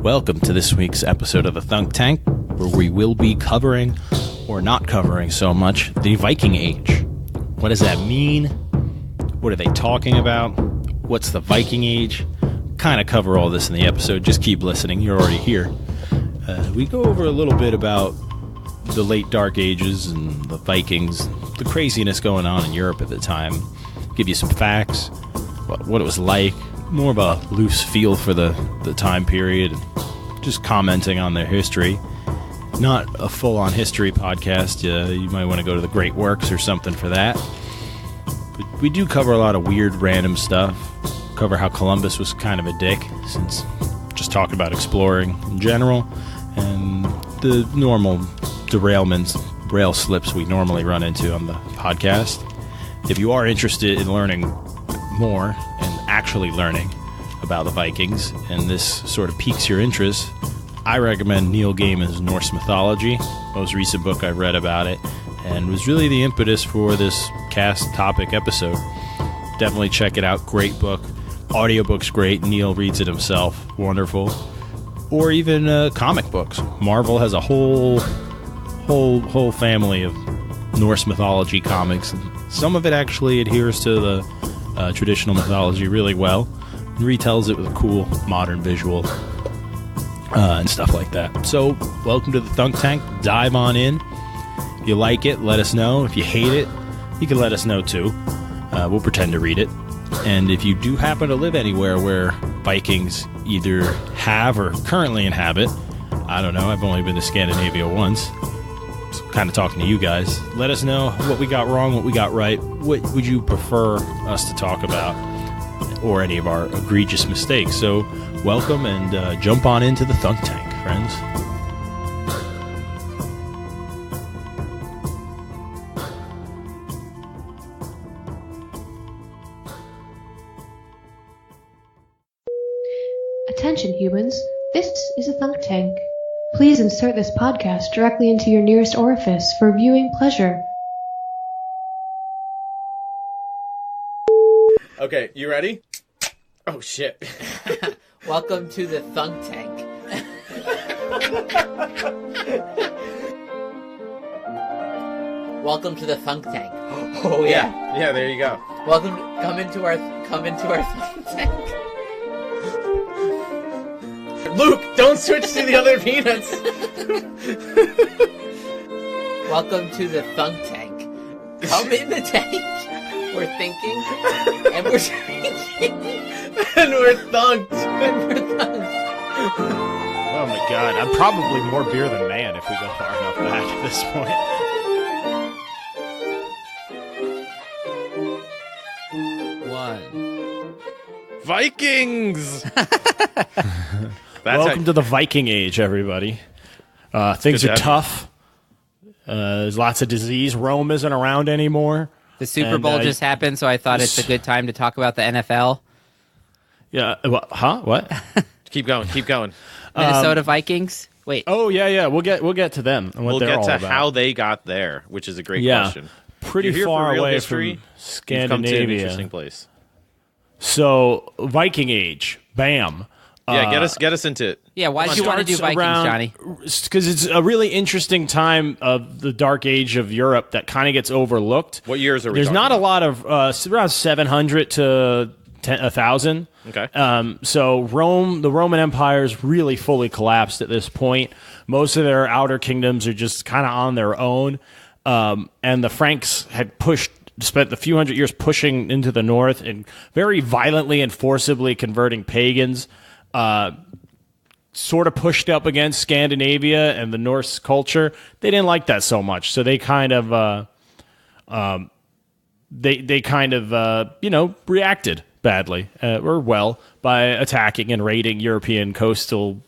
Welcome to this week's episode of the Thunk Tank, where we will be covering, or not covering so much, the Viking Age. What does that mean? What are they talking about? What's the Viking Age? Kind of cover all this in the episode. Just keep listening. You're already here. We go over a little bit about the late Dark Ages and the Vikings, the craziness going on in Europe at the time. Give you some facts, what it was like, more of a loose feel for the time period, just commenting on their history. Not a full-on history podcast. You might want to go to the Great Works or something for that. But we do cover a lot of weird, random stuff. Cover how Columbus was kind of a dick, since just talking about exploring in general, and the normal derailments, rail slips we normally run into on the podcast. If you are interested in learning more and actually learning about the Vikings, and this sort of piques your interest, I recommend Neil Gaiman's Norse Mythology, most recent book I've read about it, and was really the impetus for this cast topic episode. Definitely check it out. Great book. Audiobook's great. Neil reads it himself. Wonderful. Or even comic books. Marvel has a whole family of Norse mythology comics. And some of it actually adheres to the traditional mythology really well, and retells it with a cool modern visual and stuff like that. So, welcome to the Thunk Tank. Dive on in. If you like it, let us know. If you hate it, you can let us know too. We'll pretend to read it. And if you do happen to live anywhere where Vikings either have or currently inhabit, I don't know, I've only been to Scandinavia once, so kind of talking to you guys, let us know what we got wrong, what we got right, what would you prefer us to talk about, or any of our egregious mistakes. So welcome, and jump on into the Thunk Tank, friends. Attention humans, this is a Thunk Tank. Please insert this podcast directly into your nearest orifice for viewing pleasure. Okay, you ready? Oh shit. Welcome to the Thunk Tank. Welcome to the Thunk Tank. Oh yeah. Yeah, there you go. Welcome, come into our Thunk Tank. Luke, don't switch to the other peanuts. Welcome to the Thunk Tank. Come in the tank. We're thinking, and we're drinking, And we're thunked. and we're thunked. Oh my god, I'm probably more beer than man if we go far enough back at this point. One. Vikings. Welcome to the Viking Age, everybody. Things are tough. There's lots of disease. Rome isn't around anymore. The Super Bowl just happened, so I thought it's a good time to talk about the NFL. Yeah. What? Keep going. Minnesota Vikings. Wait. Oh yeah. We'll get to them. And what We'll they're get all to about. how they got there, which is a great question. Pretty You're here far for real away history. from You've come to an Scandinavia. interesting place. So Viking Age, bam. Yeah, get us into it. Yeah, why did you want to do Vikings, Johnny? Because it's a really interesting time of the Dark Age of Europe that kind of gets overlooked. What years are we There's talking not about? a lot of around 700 to 1,000. Okay. So the Roman Empire is really fully collapsed at this point. Most of their outer kingdoms are just kind of on their own. And the Franks had spent a few hundred years pushing into the north and very violently and forcibly converting pagans. Sort of pushed up against Scandinavia and the Norse culture. They didn't like that so much, so they kind of reacted badly or well by attacking and raiding European coastal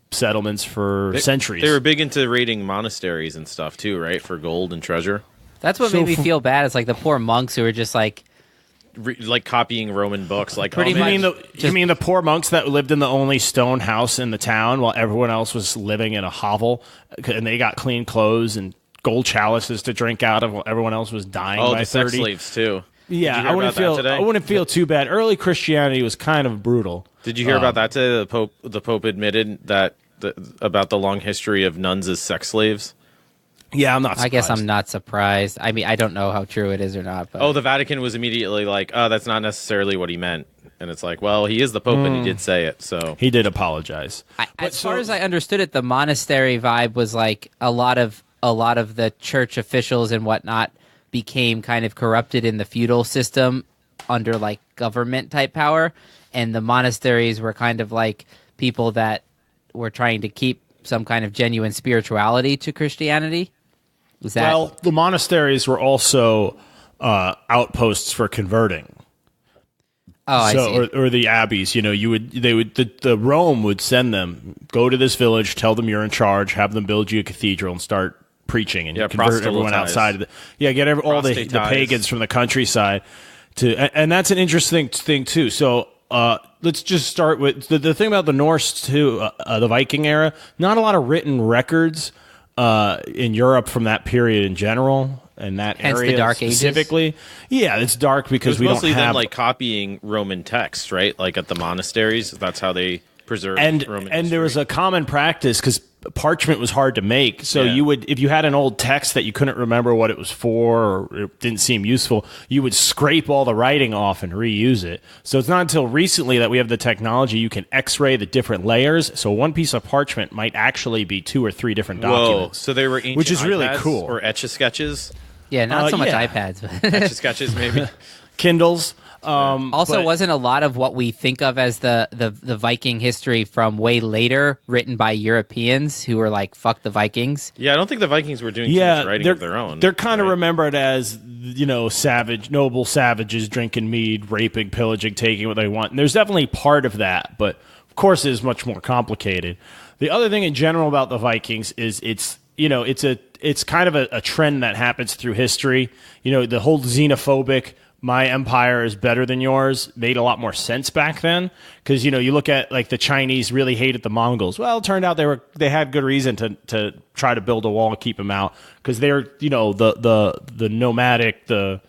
settlements for centuries. They were big into raiding monasteries and stuff too, right? For gold and treasure. That's what made me feel bad. It's like the poor monks who were just like Like copying Roman books, like Pretty much. You mean the poor monks that lived in the only stone house in the town while everyone else was living in a hovel, and they got clean clothes and gold chalices to drink out of while everyone else was dying by the sex 30? slaves too. Yeah, hear about that today? I wouldn't feel too bad. Early Christianity was kind of brutal. Did you hear about that today? The Pope admitted that about the long history of nuns as sex slaves. Yeah, I'm not surprised. I guess I'm not surprised. I mean, I don't know how true it is or not. But The Vatican was immediately like, "Oh, that's not necessarily what he meant." And it's like, well, he is the Pope, and he did say it, so He did apologize. as far as I understood it, the monastery vibe was like a lot of the church officials and whatnot became kind of corrupted in the feudal system under like government type power, and the monasteries were kind of like people that were trying to keep some kind of genuine spirituality to Christianity. Was that? Well, the monasteries were also outposts for converting. Oh, I see. Or the abbeys, the Rome would send them, go to this village, tell them you're in charge, have them build you a cathedral and start preaching, and convert everyone outside of get all the pagans from the countryside and that's an interesting thing too. So let's just start with the thing about the Norse too, the Viking era. Not a lot of written records in Europe from that period in general. In that Hence area the Dark specifically. Ages? Yeah, it's dark because we don't have... mostly them like copying Roman texts, right? Like at the monasteries, that's how they preserve Roman history. And there was a common practice because parchment was hard to make. So you would, if you had an old text that you couldn't remember what it was for or it didn't seem useful, you would scrape all the writing off and reuse it. So it's not until recently that we have the technology you can X-ray the different layers. So one piece of parchment might actually be 2 or 3 different documents. So they were ancient which is really iPads cool. Or Etch-a-Sketches. Yeah, not so much iPads. But Etch-a-Sketches, maybe. Kindles. Wasn't a lot of what we think of as the Viking history from way later written by Europeans who were like, fuck the Vikings? Yeah, I don't think the Vikings were doing too much writing of their own. They're kind of remembered as, noble savages drinking mead, raping, pillaging, taking what they want. And there's definitely part of that, but of course it is much more complicated. The other thing in general about the Vikings is it's kind of a trend that happens through history. The whole xenophobic, my empire is better than yours, made a lot more sense back then. Because, you look at, like, the Chinese really hated the Mongols. Well, it turned out they had good reason to try to build a wall and keep them out. Because they're, the nomadic, the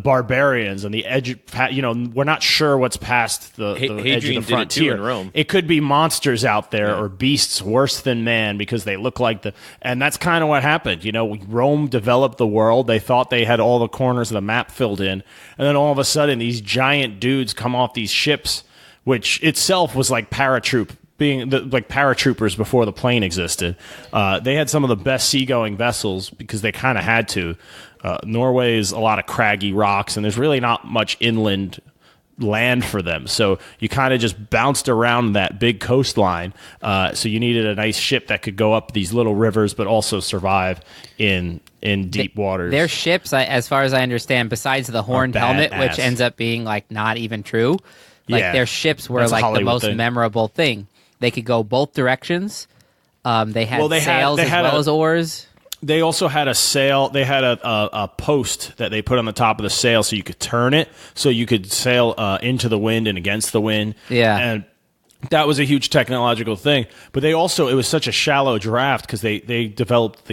barbarians and the edge, we're not sure what's past the edge of the frontier. In Rome. It could be monsters out there or beasts worse than man because they look like and that's kind of what happened. Rome developed the world. They thought they had all the corners of the map filled in. And then all of a sudden these giant dudes come off these ships, which itself was like like paratroopers before the plane existed. They had some of the best seagoing vessels because they kind of had to. Norway is a lot of craggy rocks, and there's really not much inland land for them. So you kind of just bounced around that big coastline. So you needed a nice ship that could go up these little rivers, but also survive in deep waters. Their ships, as far as I understand, besides the horned helmet, which ends up being like not even true, their ships were like the most memorable thing. They could go both directions. They had sails as well as oars. They also had a sail. They had a post that they put on the top of the sail so you could turn it, so you could sail into the wind and against the wind. Yeah. And that was a huge technological thing. But it was such a shallow draft because they developed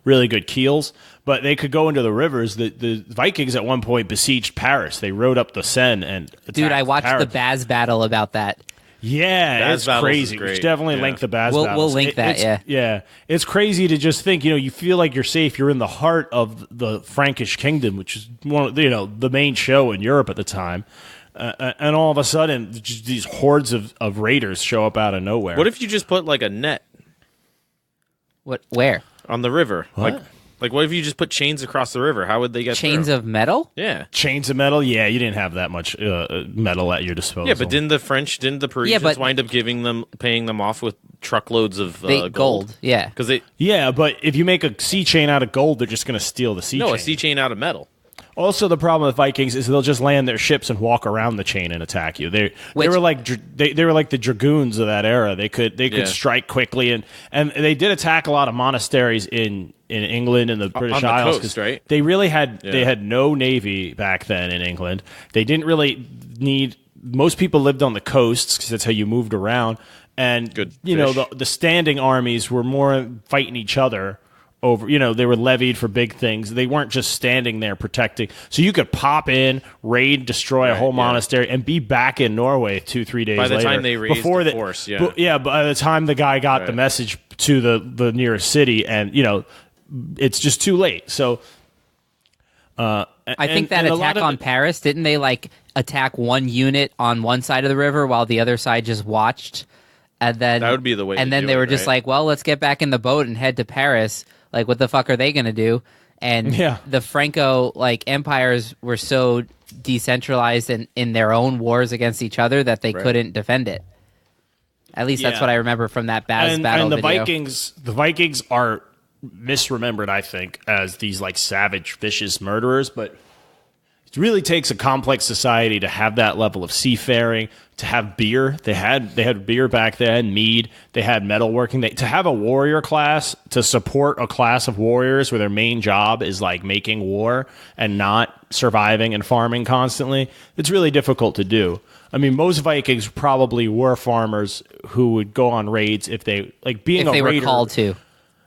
really good keels. But they could go into the rivers. The Vikings at one point besieged Paris. They rode up the Seine and attacked Dude, I watched Paris. the Baz battle about that. Yeah, Baz it's crazy. We should definitely link the Baz battles. We'll link that, Yeah, it's crazy to just think, you feel like you're safe. You're in the heart of the Frankish kingdom, which is one of, the main show in Europe at the time. And all of a sudden, just these hordes of raiders show up out of nowhere. What if you just put like a net Where? on the river? What? Like, what if you just put chains across the river? How would they get Chains through? of metal? Yeah. Chains of metal? Yeah, you didn't have that much metal at your disposal. Yeah, but didn't the Parisians wind up paying them off with truckloads of gold? Yeah. Yeah, but if you make a sea chain out of gold, they're just going to steal the sea chain. No, a sea chain out of metal. Also, the problem with Vikings is they'll just land their ships and walk around the chain and attack you. They were like the dragoons of that era. They could strike quickly and they did attack a lot of monasteries in England and the British Isles. Coast, right? They really had they had no navy back then in England. They didn't really need. Most people lived on the coasts because that's how you moved around. And the standing armies were more fighting each other over, they were levied for big things. They weren't just standing there protecting. So you could pop in, raid, destroy a whole monastery, and be back in Norway 2-3 days later. By the time they raised the force, by the time the guy got the message to the nearest city, and, it's just too late. So I think that attack on Paris, didn't they attack one unit on one side of the river while the other side just watched? And then that would be the way. And then they were just like, well, let's get back in the boat and head to Paris. Like, what the fuck are they going to do? And the Franco empires were so decentralized in their own wars against each other that they couldn't defend it. At least that's what I remember from that battle. And the video. Vikings are misremembered, I think, as these savage, vicious murderers, but it really takes a complex society to have that level of seafaring, to have beer. They had beer back then, mead. They had metalworking. To have a warrior class, to support a class of warriors where their main job is making war and not surviving and farming constantly, it's really difficult to do. I mean, most Vikings probably were farmers who would go on raids if they were called to.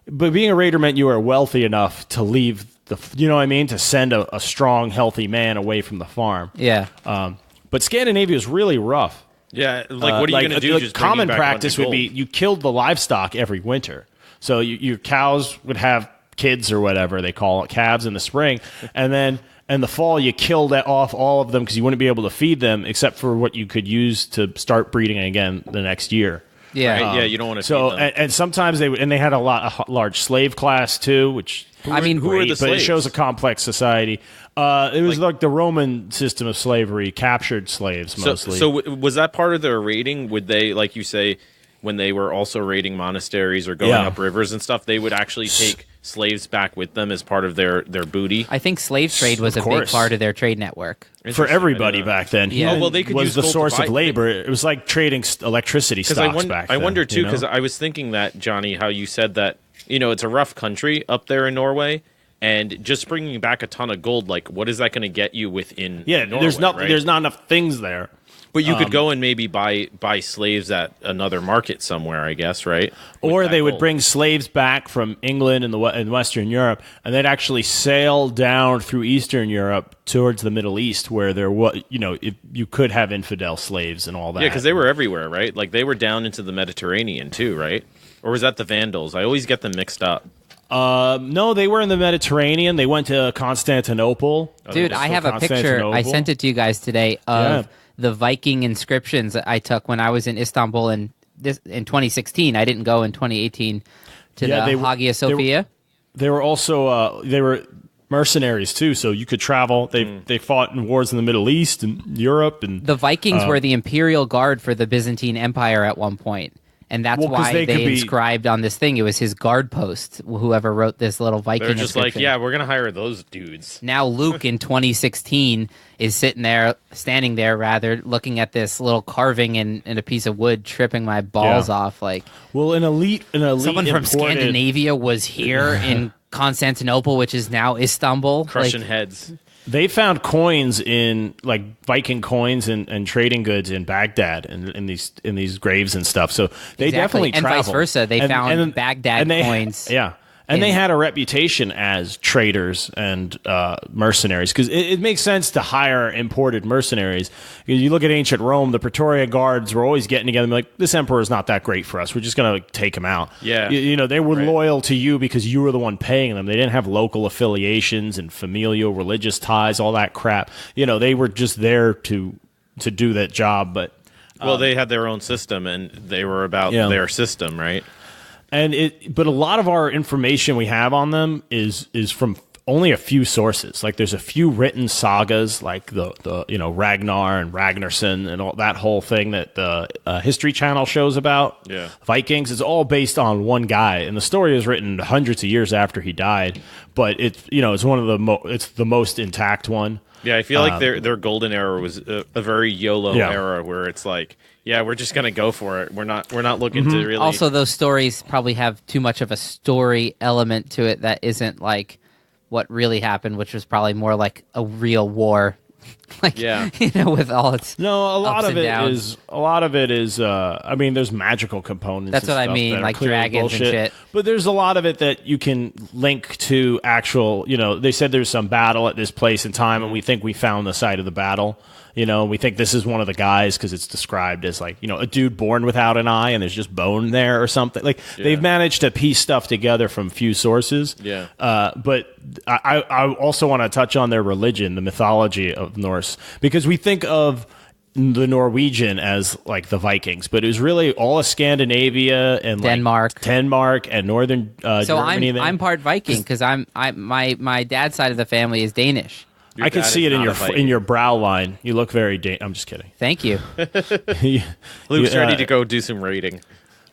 But being a raider meant you were wealthy enough to leave to send a strong, healthy man away from the farm. Yeah. But Scandinavia is really rough. Yeah, what are you going to do? Just common practice would be you killed the livestock every winter. So your cows would have kids or whatever they call it, calves in the spring, and then in the fall you killed off all of them because you wouldn't be able to feed them except for what you could use to start breeding again the next year. Yeah, right? You don't want to. So feed them. And sometimes they had a large slave class too, which. Who are the slaves? But it shows a complex society. It was like the Roman system of slavery, captured slaves mostly. So was that part of their raiding? Would they, like you say, when they were also raiding monasteries or going up rivers and stuff, they would actually take slaves back with them as part of their booty? I think slave trade was a big part of their trade network. For everybody back then. Yeah. They could was use the source of labor. It was like trading electricity stocks back then. I wonder, too, because I was thinking that, Johnny, how you said that, it's a rough country up there in Norway, and just bringing back a ton of gold, what is that going to get you within Norway, there's not right? there's not enough things there. But you could go and maybe buy slaves at another market somewhere, I guess, right? Or they would bring slaves back from England and Western Europe, and they'd actually sail down through Eastern Europe towards the Middle East, where there was, if you could have infidel slaves and all that. Yeah, because they were everywhere, right? They were down into the Mediterranean too, right? Or was that the Vandals? I always get them mixed up. No, they were in the Mediterranean. They went to Constantinople. Dude, I have a picture. I sent it to you guys today of the Viking inscriptions that I took when I was in Istanbul in 2016. I didn't go in 2018 to the Hagia Sophia. They were also they were mercenaries too, so you could travel. They fought in wars in the Middle East and Europe, and the Vikings were the imperial guard for the Byzantine Empire at one point. And that's why they inscribed on this thing. It was his guard post, whoever wrote this little Viking They're just inscription. we're going to hire those dudes. Now Luke in 2016 is standing there, looking at this little carving in a piece of wood, tripping my balls off. An elite someone from Scandinavia was here in Constantinople, which is now Istanbul. Crushing heads. They found coins in Viking coins and trading goods in Baghdad and in these graves and stuff. So they definitely traveled. And vice versa. They found Baghdad coins. Yeah. And they had a reputation as traders and mercenaries because it makes sense to hire imported mercenaries. You look at ancient Rome, the Praetorian Guards were always getting together and be like, this emperor is not that great for us. We're just going to take him out. Yeah. They were loyal to you because you were the one paying them. They didn't have local affiliations and familial religious ties, all that crap. They were just there to do that job. But they had their own system and they were about their system, right? But a lot of our information we have on them is from only a few sources. There's a few written sagas, like the Ragnar and Ragnarsson and all that whole thing that the History Channel shows about. Yeah. Vikings. It's all based on one guy, and the story was written hundreds of years after he died. But it's one of it's the most intact one. Yeah, I feel like their golden era was a very YOLO era where it's we're just gonna go for it. We're not looking to really. Also, those stories probably have too much of a story element to it that isn't what really happened, which was probably more like a real war Like, Yeah. with all its No, a lot ups of and it downs. is. A lot of it is. I mean, there's magical components. That's and what I stuff mean, that are like clearly dragons and bullshit. shit. But there's a lot of it that you can link to actual. They said there's some battle at this place and time, and we think we found the site of the battle. We think this is one of the guys because it's described as like, a dude born without an eye and there's just bone there or something. Like they've managed to piece stuff together from few sources. Yeah. But I also want to touch on their religion, the mythology of Norse, because we think of the Norwegian as like the Vikings, but it was really all of Scandinavia and Denmark and northern So Germany. I'm part Viking because my dad's side of the family is Danish. Your I can dad see is it in not your a Viking. in your brow line. You look very. I'm just kidding. Thank you. Luke's ready to go do some raiding.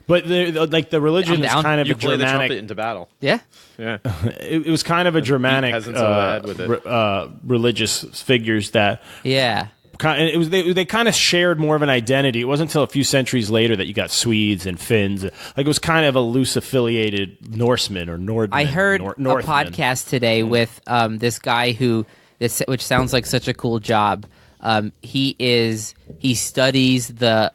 But the religion I'm is down. kind of You a play the trumpet Germanic. into battle. Yeah. Yeah. It was kind of a Germanic peasants over the head with it. religious figures that. Yeah. It was they kind of shared more of an identity. It wasn't until a few centuries later that you got Swedes and Finns. Like it was kind of a loose affiliated Norsemen or Nordmen. I heard a Northmen. podcast today with this guy which sounds like such a cool job. He studies the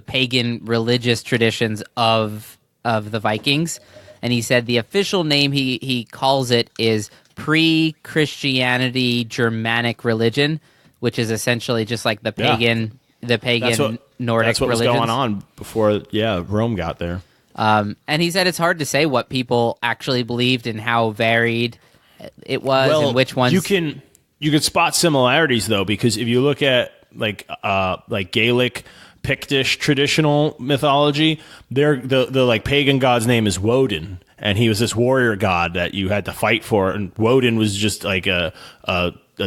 pagan religious traditions of the Vikings, and he said the official name he calls it is pre-Christianity Germanic religion, which is essentially just like the pagan Nordic That's what was religions. going on before Rome got there. And he said it's hard to say what people actually believed and how varied it was and which ones. You can spot similarities though, because if you look at like Gaelic, Pictish traditional mythology, the like pagan god's name is Woden, and he was this warrior god that you had to fight for, and Woden was just like a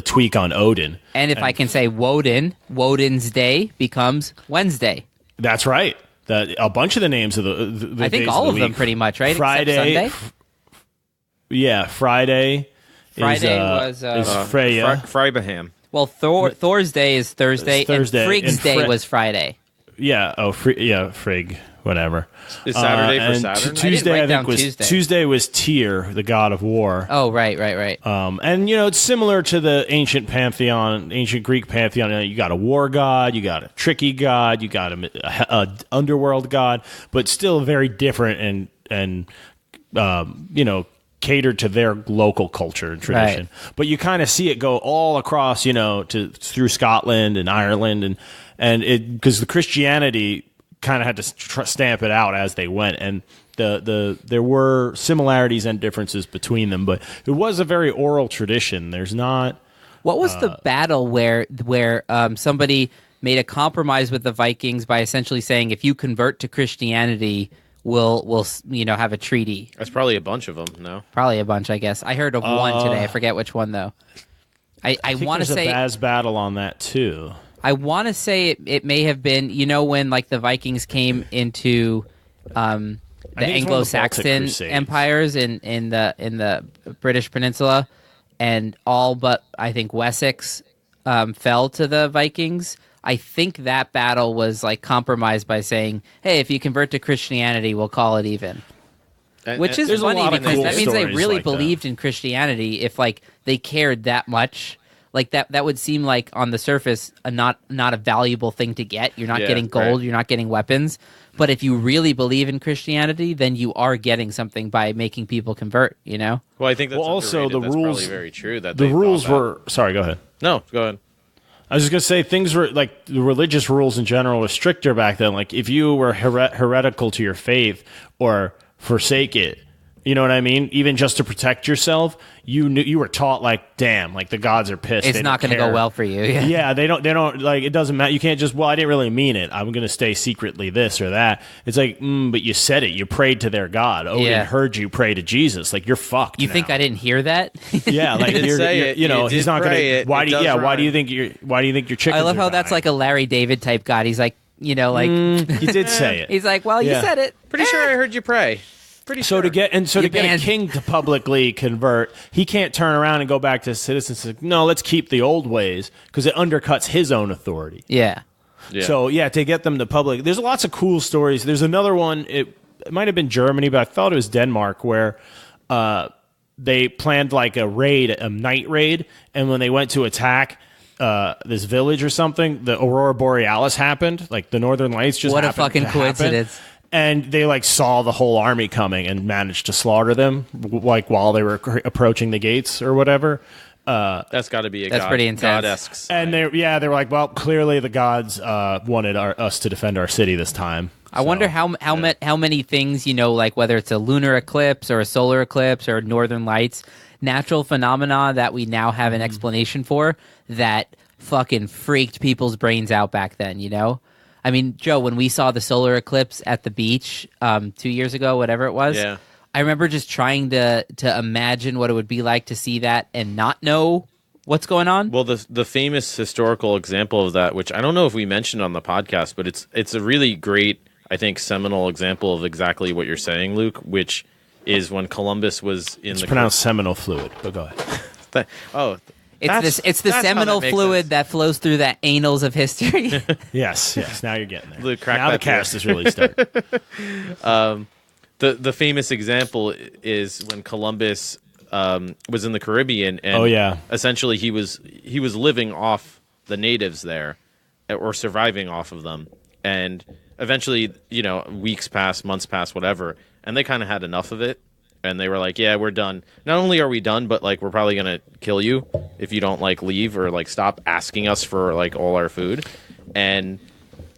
tweak on Odin. And if I can say Woden's Day becomes Wednesday. That's right. A bunch of the names of the I think days all of of the them week. pretty much, right? Friday. Except Sunday. Yeah, Friday. Friday is was Freya. Fribaham. well, Thor's Day is Thursday, It's Thursday, and Frigg's and Day was Friday. Yeah. Oh, Frigg. Whatever. Is Saturday for and Saturn? Tuesday, write I down think Tuesday. Tuesday was Tyr, the god of war. Oh, right. And it's similar to the ancient Greek pantheon. You got a war god, you got a tricky god, you got a underworld god, but still very different and catered to their local culture and tradition. Right. But you kind of see it go all across, through Scotland and Ireland, and it because the Christianity kind of had to stamp it out as they went, and there were similarities and differences between them, but it was a very oral tradition. There's not. What was the battle where somebody made a compromise with the Vikings by essentially saying, if you convert to Christianity, we'll have a treaty? That's probably a bunch of them. No. Probably a bunch, I guess. I heard of one today. I forget which one though. I want to say a Baz battle on that too. I want to say it may have been, when like the Vikings came into the it's one of the Anglo-Saxon Baltic Crusades. empires in the British Peninsula, and all but I think Wessex fell to the Vikings. I think that battle was like compromised by saying, "Hey, if you convert to Christianity, we'll call it even." Which is there's a funny lot of because cool that means they stories really like that. believed in Christianity. If like they cared that much. Like that would seem like on the surface not a valuable thing to get. You're not getting gold, right. You're not getting weapons. But if you really believe in Christianity, then you are getting something by making people convert, Well, I think that's also underrated. the That's rules. probably very true. That The they rules thought that. were. Sorry, go ahead. No, go ahead. I was just gonna say things were like the religious rules in general were stricter back then. Like if you were heretical to your faith or forsake it, you know what I mean? Even just to protect yourself, you were taught like, damn, like the gods are pissed. it's They not don't going to go care. well for you. Yeah, they don't like it doesn't matter. You can't just I didn't really mean it. I'm going to stay secretly this or that. It's like, but you said it. You prayed to their god. Odin Yeah. heard you pray to Jesus. Like you're fucked. You now. think I didn't hear that? Yeah, like didn't say you're it. you know, You he's did not going pray to. it. Why It do you? does Yeah, why do you rhyme. think your chickens? I love how are that's dying? like a Larry David type god. He's like, You did say it. he's like, well, you Yeah. said it. Pretty sure I heard you pray. Pretty So sure. to get You a banned- king to publicly convert, he can't turn around and go back to his citizens and say, no, let's keep the old ways because it undercuts his own authority. Yeah. Yeah. So to get them to public, there's lots of cool stories. There's another one. It might have been Germany, but I thought it was Denmark, where they planned like a night raid, and when they went to attack this village or something, the Aurora Borealis happened, like the Northern Lights just What a happened fucking to happen. coincidence. And they like saw the whole army coming and managed to slaughter them like while they were approaching the gates or whatever. That's got to be That's pretty intense. God-esque. And they were like, well, clearly the gods wanted us to defend our city this time. I wonder how many things, like whether it's a lunar eclipse or a solar eclipse or northern lights, natural phenomena that we now have an explanation for that fucking freaked people's brains out back then, I mean, Joe, when we saw the solar eclipse at the beach 2 years ago, whatever it was, Yeah. I remember just trying to imagine what it would be like to see that and not know what's going on. Well, the famous historical example of that, which I don't know if we mentioned on the podcast, but it's a really great, I think, seminal example of exactly what you're saying, Luke, which is when Columbus was in It's the... pronounced seminal fluid, but go ahead. It's the seminal fluid that flows through the annals of history. Yes. Now you're getting there. Luke, crack now the that beer. cast is really starting. The famous example is when Columbus was in the Caribbean, and essentially he was living off the natives there, or surviving off of them, and eventually, weeks passed, months passed, whatever, and they kind of had enough of it, and they were like, yeah, we're done. Not only are we done, but like we're probably gonna kill you if you don't like leave or like stop asking us for like all our food. And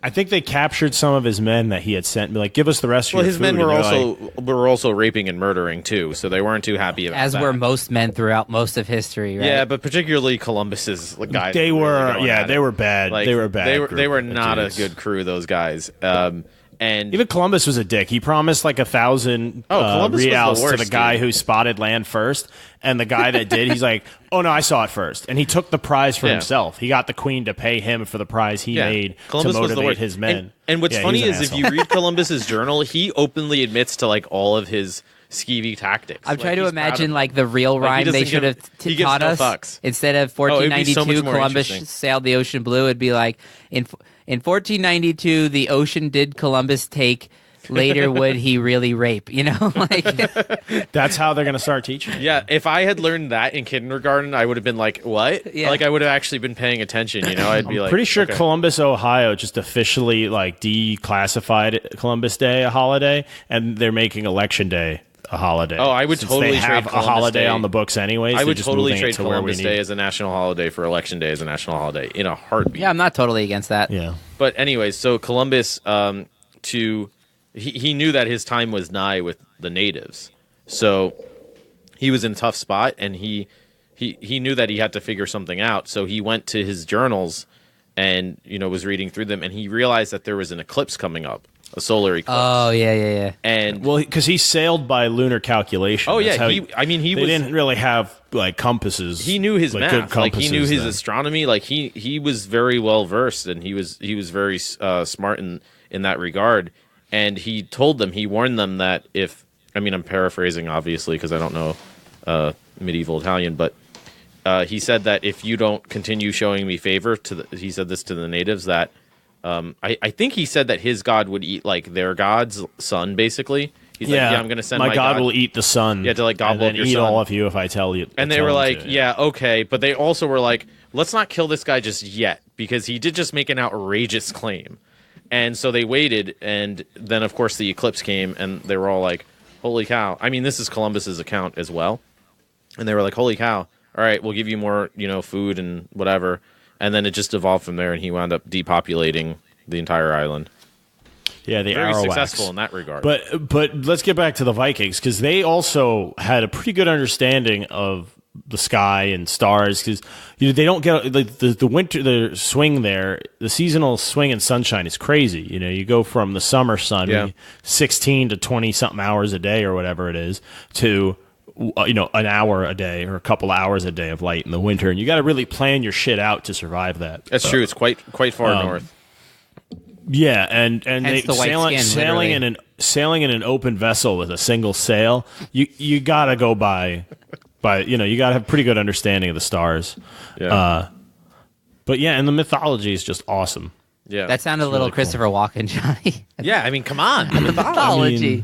I think they captured some of his men that he had sent and be like, give us the rest of your his food. men were And they're also raping and murdering too, so they weren't too happy about As that. were most men throughout most of history, right? Yeah, but particularly Columbus's guys. They were, really going at they it. were bad. Like, they were bad. They were not dudes. a good crew. Those guys. And Even Columbus was a dick. He promised like 1,000 Columbus was the reals to the worst, guy dude. who spotted land first, and the guy that did, he's like, "Oh no, I saw it first," and he took the prize for Yeah. himself. He got the queen to pay him for the prize he made Columbus to was the motivate worst. his men. And what's Yeah, he funny was an is if asshole. you read Columbus's journal, he openly admits to like all of his skeevy tactics. I'm trying to he's proud of imagine them. like the real Like, he rhyme they doesn't should give- have he gives taught no us. fucks. Instead of it'd be so 1492, much more Columbus interesting. sailed the ocean blue. It'd be like in 1492, the ocean did Columbus take. Later, would he really rape? Like That's how they're going to start teaching. Yeah, if I had learned that in kindergarten, I would have been like, "What?" Yeah. Like I would have actually been paying attention. I'd be like, Pretty sure okay. Columbus, Ohio, just officially like declassified Columbus Day a holiday, and they're making Election Day a holiday. Oh, I would Since totally they have trade a Columbus holiday Day. on the books anyways. I they're would just totally moving it trade to where we Columbus need Day it. as a national holiday for Election Day as a national holiday in a heartbeat. yeah, I'm not totally against that. Yeah. But anyways, so Columbus, he knew that his time was nigh with the natives, so he was in a tough spot, and he knew that he had to figure something out. So he went to his journals, and was reading through them, and he realized that there was an eclipse coming up, a solar eclipse. Oh yeah. And Well, because he sailed by lunar calculation. oh That's yeah, how he they didn't really have like compasses. he knew his like, good math, like he knew compasses his then. astronomy, like he was very well versed, and he was very smart in that regard. And he told them, he warned them that I'm paraphrasing obviously because I don't know medieval Italian, but he said that if you don't continue showing me favor, he said this to the natives, that I think he said that his god would eat like their god's son, basically. He's like, I'm going to send my god will eat the sun. Yeah, to, like, gobble and up then your eat son. all of you if I tell you. And they tell were him like, to. yeah, okay. But they also were like, let's not kill this guy just yet, because he did just make an outrageous claim. And so they waited, and then, of course, the eclipse came, and they were all like, holy cow. I mean, this is Columbus's account as well. And they were like, holy cow. All right, we'll give you more, food and whatever. And then it just evolved from there, and he wound up depopulating the entire island. Yeah, the Very Arawaks. successful in that regard. But let's get back to the Vikings, because they also had a pretty good understanding of the sky and stars, because they don't get the winter, the swing there, the seasonal swing in sunshine is crazy. You go from the summer sun, 16 to 20 something hours a day or whatever it is, to an hour a day or a couple hours a day of light in the winter, and you got to really plan your shit out to survive that. That's true. It's quite far north. Yeah, and they the white skin, sailing in an open vessel with a single sail. You gotta go by you gotta have pretty good understanding of the stars. Yeah. But yeah, and the mythology is just awesome. Yeah. That sounded a little really cool. Christopher Walken, Johnny. yeah, I mean, come on. Mythology.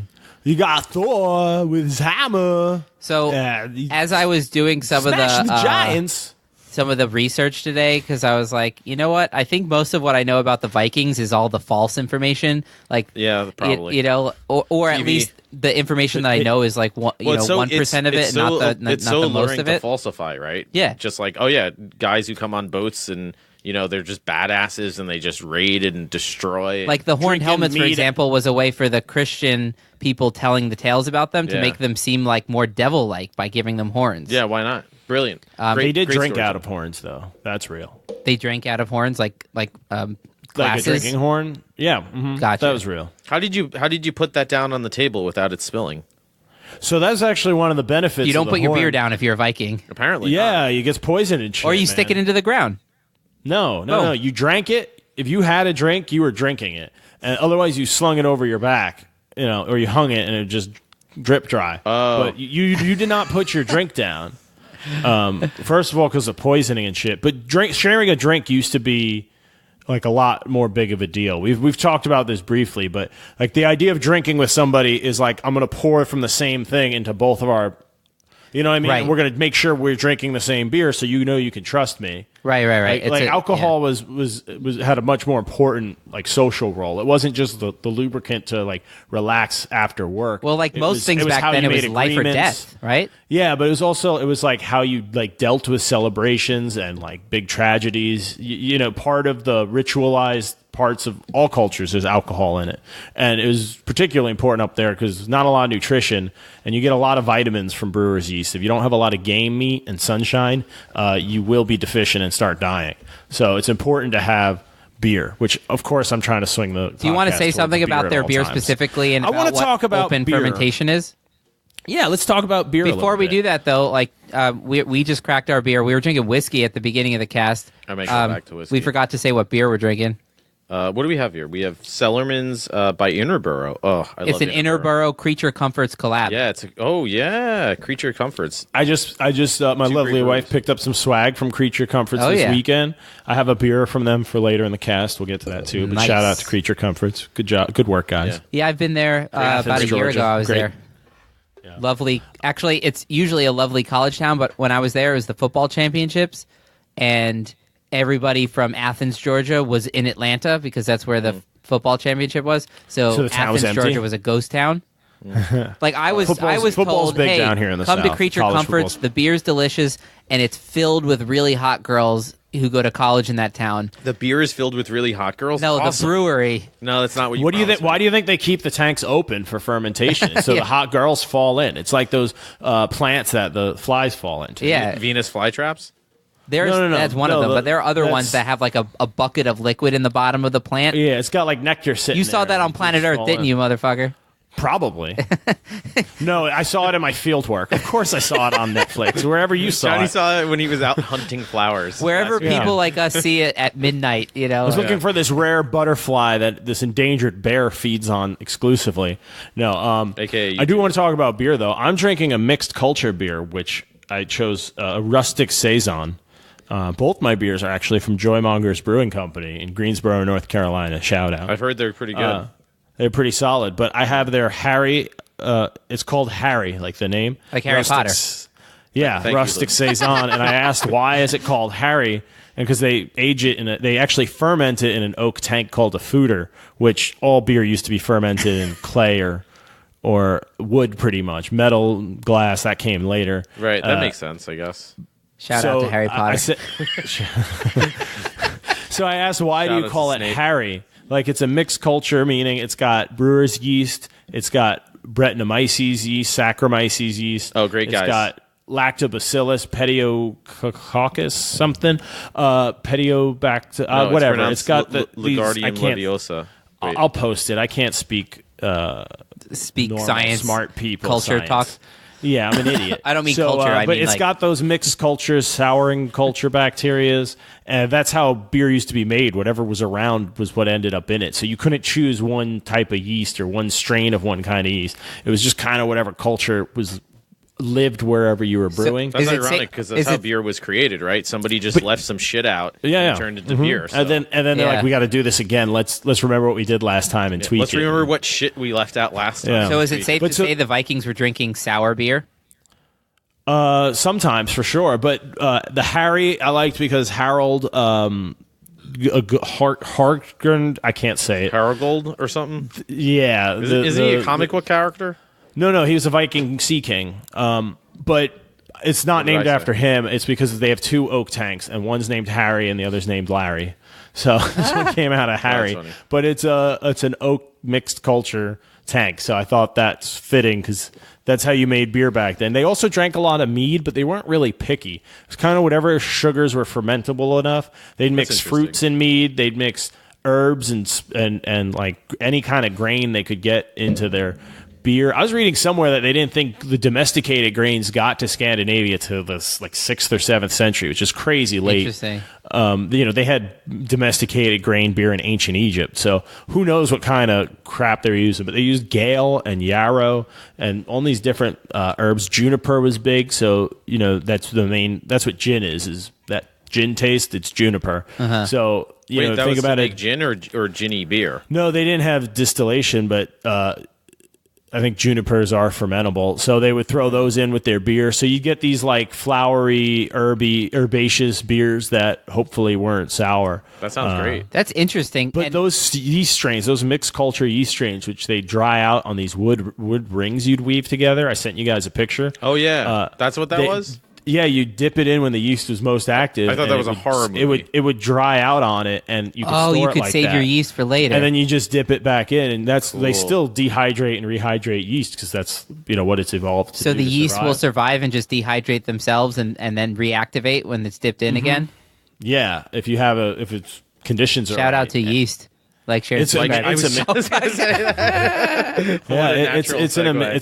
You got Thor with his hammer. So as I was doing some of the giants. Some of the research today, because I was like, you know what? I think most of what I know about the Vikings is all the false information. Like, yeah, probably. Or at least the information that I know is like 1% of it, and not the most of it. To falsify, right? Yeah, just like guys who come on boats and they're just badasses and they just raid and destroy. Like the horned helmets, for example, was a way for the Christian people telling the tales about them to make them seem like more devil-like by giving them horns. Yeah, why not? Brilliant. They did drink out of horns, though. That's real. They drank out of horns, like glasses? Like a drinking horn. Yeah, gotcha. That was real. How did you put that down on the table without it spilling? So that's actually one of the benefits. You don't of put your horn. beer down if you're a Viking. Apparently, yeah, you get poisoned and shit. Or you stick it into the ground. No. You drank it. If you had a drink, you were drinking it, and otherwise you slung it over your back, or you hung it and it just drip dry. Oh, but you did not put your drink down. First of all, because of poisoning and shit. But sharing a drink used to be like a lot more big of a deal. We've talked about this briefly, but like the idea of drinking with somebody is like I'm going to pour from the same thing into both of our. You know what I mean? Right. We're going to make sure we're drinking the same beer, so you can trust me. Right. Like alcohol was had a much more important like social role. It wasn't just the lubricant to like relax after work. Well, like most things back then, it was life or death, right? Yeah, but it was like how you like dealt with celebrations and like big tragedies. Part of the ritualized parts of all cultures, there's alcohol in it, and it was particularly important up there because not a lot of nutrition, and you get a lot of vitamins from brewer's yeast. If you don't have a lot of game meat and sunshine, you will be deficient and start dying. So it's important to have beer, which of course I'm trying to swing the. Do you want to say something about their beer specifically, and I want to talk about open beer. Fermentation is? Yeah, let's talk about beer. Before we do that, though, like we just cracked our beer. We were drinking whiskey at the beginning of the cast. I might go back to whiskey. We forgot to say what beer we're drinking. What do we have here? We have Cellarman's by Interboro. Oh, it's an Interboro Creature Comforts collab. Yeah, Creature Comforts. I just my lovely wife picked up some swag from Creature Comforts this weekend. I have a beer from them for later in the cast. We'll get to that too. But shout out to Creature Comforts. Good job, good work, guys. Yeah, I've been there about a year ago. I was there. Yeah. Lovely. Actually, it's usually a lovely college town, but when I was there, it was the football championships, and everybody from Athens, Georgia, was in Atlanta because that's where the football championship was. So Athens, Georgia, was a ghost town. Like I was told, big hey, down here in the come South. to Creature College Comforts. The beer's delicious, and it's filled with really hot girls who go to college in that town. The beer is filled with really hot girls? No, awesome. The brewery. No, that's not what you What do you think? Why do you think they keep the tanks open for fermentation? So the hot girls fall in. It's like those plants that the flies fall into. Yeah. Venus flytraps? No. That's one of them, but there are other ones that have like a bucket of liquid in the bottom of the plant. Yeah, it's got like nectar sitting You saw there that on Planet Earth, didn't you, motherfucker? Probably. No, I saw it in my field work. Of course I saw it on Netflix. Wherever you saw Johnny it. saw it when he was out hunting flowers. Wherever people like us see it at midnight, I was looking for this rare butterfly that this endangered bear feeds on exclusively. No, I do want to talk about beer, though. I'm drinking a mixed culture beer, which I chose a rustic saison. Both my beers are actually from Joymonger's Brewing Company in Greensboro, North Carolina. Shout out. I've heard they're pretty good. They're pretty solid, but I have their Harry. It's called Harry, like the name, like Harry Potter. Yeah, rustic saison. And I asked why is it called Harry, and because they age it they actually ferment it in an oak tank called a fooder, which all beer used to be fermented in clay or wood, pretty much metal, glass. That came later. Right, that makes sense, I guess. Shout out to Harry Potter. So I asked, why do you call it Harry? Like, it's a mixed culture, meaning it's got brewer's yeast, it's got Brettanomyces yeast, Saccharomyces yeast. Oh, great guys. It's got Lactobacillus, Pediococcus, something, Pediobact, whatever. It's got Ligardium Leviosa. I'll post it. I can't speak science, smart people, culture science. talk. Yeah, I'm an idiot. I don't mean culture. I but mean, it's got those mixed cultures, souring culture bacterias, and that's how beer used to be made. Whatever was around was what ended up in it. So you couldn't choose one type of yeast or one strain of one kind of yeast. It was just kind of whatever culture was lived wherever you were brewing. That's ironic because that's how beer was created, right? Somebody just left some shit out and turned it into beer. So. And then they're like, we got to do this again. Let's remember what we did last time and tweak it. Let's remember what shit we left out last time. Yeah. So is it safe to say the Vikings were drinking sour beer? Sometimes, for sure. But the Harry I liked because Harold Hartgren, I can't say it. Harold or something? Yeah. Isn't he a comic book character? No, he was a Viking sea king. But it's not named after him. It's because they have two oak tanks, and one's named Harry and the other's named Larry. So this one came out of Harry. But it's an oak mixed culture tank. So I thought that's fitting because that's how you made beer back then. They also drank a lot of mead, but they weren't really picky. It was kind of whatever sugars were fermentable enough. They'd mix fruits in mead. They'd mix herbs and like any kind of grain they could get into their beer. I was reading somewhere that they didn't think the domesticated grains got to Scandinavia to the 6th or 7th century, which is crazy late. Interesting. They had domesticated grain beer in ancient Egypt, so who knows what kind of crap they were using. But they used gale and yarrow and all these different herbs. Juniper was big, so that's the main. That's what gin is that gin taste. It's juniper. So Wait, that think was about to it. make gin or ginny beer? No, they didn't have distillation, but I think junipers are fermentable, so they would throw those in with their beer. So you get these like flowery, herbaceous beers that hopefully weren't sour. That sounds great. That's interesting. But those yeast strains, those mixed culture yeast strains, which they dry out on these wood rings you'd weave together. I sent you guys a picture. Oh yeah, that's what that was. Yeah, you dip it in when the yeast was most active. I thought that was a horror movie. It would dry out on it, and you could store you it could like save that. your yeast for later, and then you just dip it back in, and that's Cool. they still dehydrate and rehydrate yeast because that's what it's evolved to. So do the to yeast survive. will survive and just dehydrate themselves and then reactivate when it's dipped in again. Yeah, if it's conditions are Shout out right. to yeast. Like Sharon It's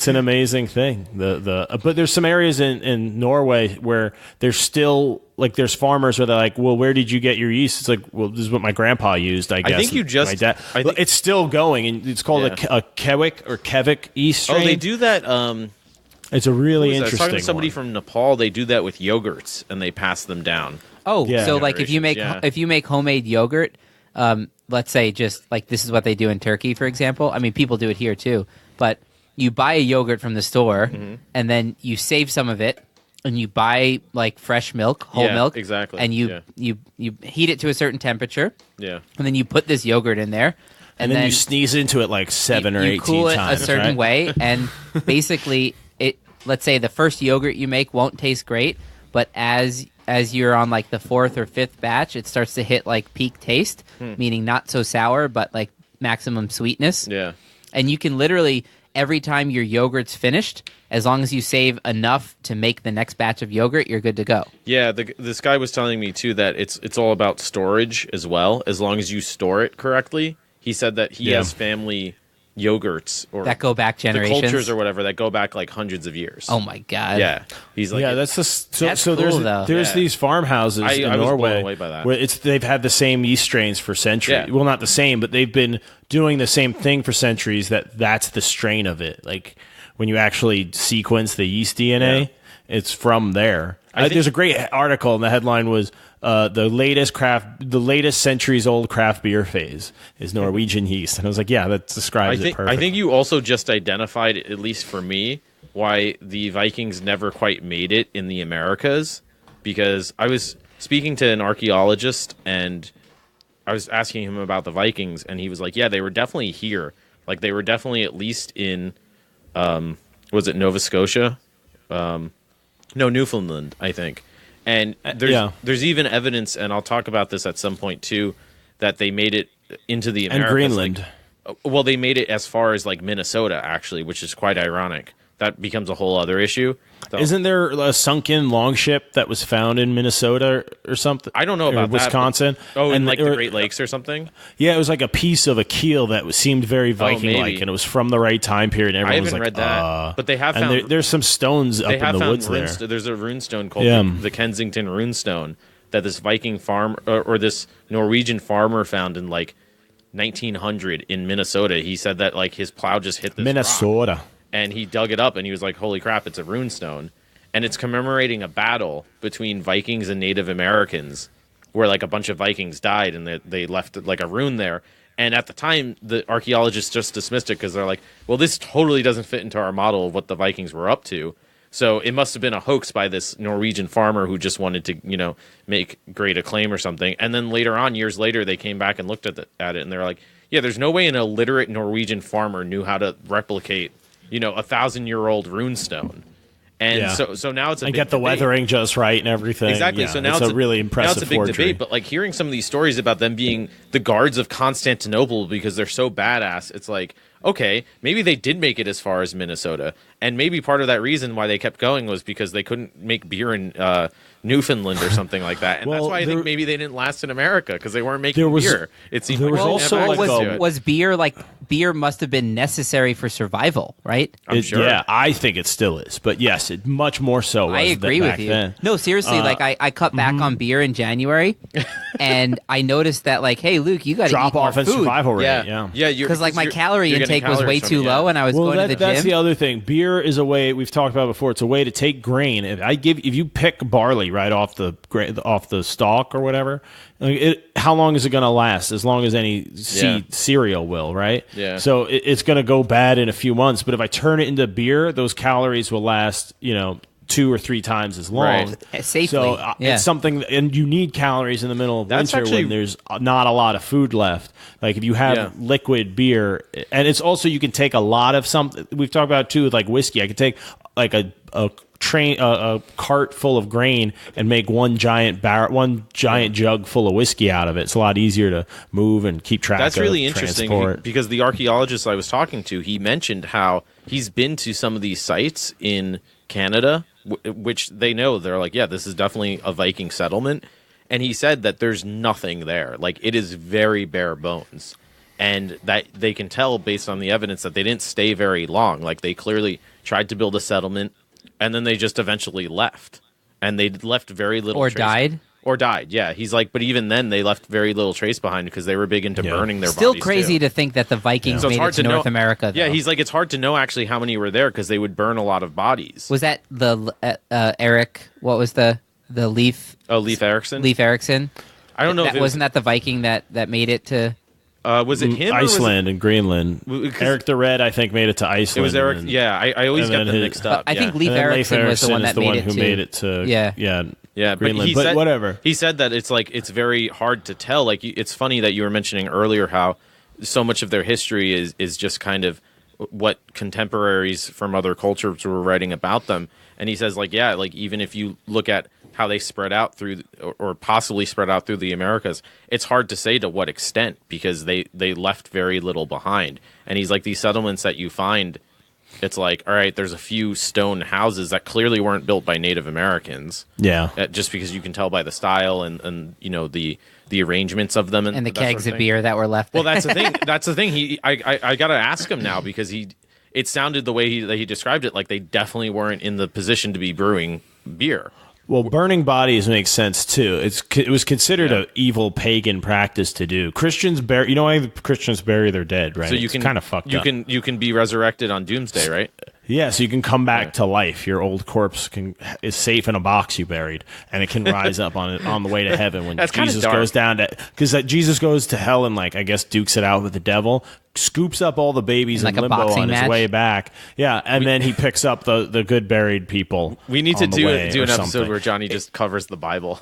an amazing thing. But there's some areas in Norway where there's still like there's farmers where they're like, well, where did you get your yeast? It's like, well, this is what my grandpa used. I guess. I think you just. My dad. It's still going, and it's called a Kevik yeast strain. Oh, they do that. It's a really I was interesting. talking to somebody from Nepal. They do that with yogurts, and they pass them down. Oh, Yeah. so like if you make homemade yogurt, let's say just like this is what they do in Turkey, for example. I mean, people do it here too. But you buy a yogurt from the store, and then you save some of it, and you buy like fresh milk, whole milk, exactly, and you heat it to a certain temperature, and then you put this yogurt in there, and then you sneeze into it like 7 or 18 cool times, it a certain right? way, and basically let's say the first yogurt you make won't taste great, but as you're on like the 4th or 5th batch, it starts to hit like peak taste, meaning not so sour, but like maximum sweetness. Yeah. And you can literally, every time your yogurt's finished, as long as you save enough to make the next batch of yogurt, you're good to go. Yeah, this guy was telling me too that it's all about storage as well. As long as you store it correctly, he said that he has family yogurts or that go back generations, the cultures or whatever that go back like hundreds of years. Oh my god! Yeah, he's like, that's just That's so. cool, There's these farmhouses in I was Norway blown away by that. where they've had the same yeast strains for centuries. Yeah. Well, not the same, but they've been doing the same thing for centuries. That's the strain of it. Like when you actually sequence the yeast DNA, it's from there. There's a great article, and the headline was the latest centuries-old craft beer phase is Norwegian yeast, and I was like, yeah, that describes it perfectly. I think you also just identified, at least for me, why the Vikings never quite made it in the Americas, because I was speaking to an archaeologist, and I was asking him about the Vikings, and he was like, yeah, they were definitely here. Like, they were definitely at least in, was it Nova Scotia? No, Newfoundland, I think. And there's even evidence, and I'll talk about this at some point too, that they made it into the Americas. And Greenland. Well, they made it as far as like Minnesota, actually, which is quite ironic. That becomes a whole other issue. So, isn't there a sunken longship that was found in Minnesota or something? I don't know about Wisconsin. In like the Great Lakes or something? Yeah, it was like a piece of a keel that seemed very Viking-like, and it was from the right time period. And I everyone haven't was like, read that, but they have found... And there's some stones up in the woods there. There's a runestone called the Kensington Runestone that this Viking farm or this Norwegian farmer found in like 1900 in Minnesota. He said that like his plow just hit this Minnesota. rock. and he dug it up, and he was like, "Holy crap! It's a runestone." And it's commemorating a battle between Vikings and Native Americans, where like a bunch of Vikings died, and they left like a rune there. And at the time, the archaeologists just dismissed it because they're like, "Well, this totally doesn't fit into our model of what the Vikings were up to." So it must have been a hoax by this Norwegian farmer who just wanted to, make great acclaim or something. And then later on, years later, they came back and looked at it, and they're like, "Yeah, there's no way an illiterate Norwegian farmer knew how to replicate, 1,000-year-old runestone." And so now it's a big get the debate. weathering just right and everything. Exactly. Yeah, so now it's a really impressive now it's a big forgery. debate. But like hearing some of these stories about them being the guards of Constantinople because they're so badass, it's like, okay, maybe they did make it as far as Minnesota, and maybe part of that reason why they kept going was because they couldn't make beer in Newfoundland or something like that, and Well, that's why I think maybe they didn't last in America because they weren't making beer. It seemed there like was they also never like had access a- to it. Was beer must have been necessary for survival, right? I'm sure. Yeah, I think it still is, but yes, it much more so. I agree with you. Then. No, seriously, I cut back on beer in January, and I noticed that like, hey, Luke, you got to Drop eat more off in food. survival rate. Yeah, Yeah. Because like my you're calorie getting intake was way calories from too it, low, and I was going to the that's gym. the other thing. Beer is a way we've talked about before. It's a way to take grain. If you pick barley right off the stalk or whatever, how long is it going to last? As long as any cereal will, right? Yeah. So it's going to go bad in a few months. But if I turn it into beer, those calories will last, 2 or 3 times as long. Right. Safely. So it's something, and you need calories in the middle of winter when there's not a lot of food left. Like if you have liquid beer, and it's also you can take a lot of something. We've talked about too with like whiskey. I could take like a cart full of grain and make one giant jug full of whiskey out of it. It's a lot easier to move and keep track. That's of really interesting transport. because the archaeologist I was talking to, he mentioned how he's been to some of these sites in Canada, which they know they're like, yeah, this is definitely a Viking settlement. And he said that there's nothing there. Like it is very bare bones. And that they can tell based on the evidence that they didn't stay very long. Like they clearly tried to build a settlement and then they just eventually left. And they left very little trace. Or died, yeah. He's like, but even then, they left very little trace behind because they were big into burning their Still bodies. crazy to think that the Vikings So it's made hard it to to North know. America. Though. Yeah, he's like, it's hard to know actually how many were there because they would burn a lot of bodies. Was that the Eric? What was the Leif? Oh, Leif Erikson? Leif Erikson. I don't know if it wasn't that the Viking that made it to. Was it him? Iceland and Greenland. Eric the Red, I think, made it to Iceland. It was Eric. I always get them mixed up. I think yeah. Leif Erikson was the one that made it to. Yeah, Greenland, but whatever. He said that it's very hard to tell. Like it's funny that you were mentioning earlier how so much of their history is just kind of what contemporaries from other cultures were writing about them. And he says like even if you look at how they spread out through or possibly spread out through the Americas, it's hard to say to what extent because they left very little behind. And he's like these settlements that you find. It's like, all right, there's a few stone houses that clearly weren't built by Native Americans. Yeah. Just because you can tell by the style and the arrangements of them. And the kegs of beer that were left. Well, that's the thing. That's the thing. I got to ask him now because it sounded the way he described it like they definitely weren't in the position to be brewing beer. Well, burning bodies makes sense too. It was considered an evil pagan practice to do. Christians bury, why Christians bury their dead, right? So you can kind of fucked up. You can be resurrected on Doomsday, right? Yeah, so you can come back to life. Your old corpse is safe in a box you buried, and it can rise up on the way to heaven when Jesus goes down to because Jesus goes to hell and like I guess dukes it out with the devil, scoops up all the babies in limbo on his way back. Yeah, and then he picks up the good buried people. We need to do an episode something. where Johnny just covers the Bible.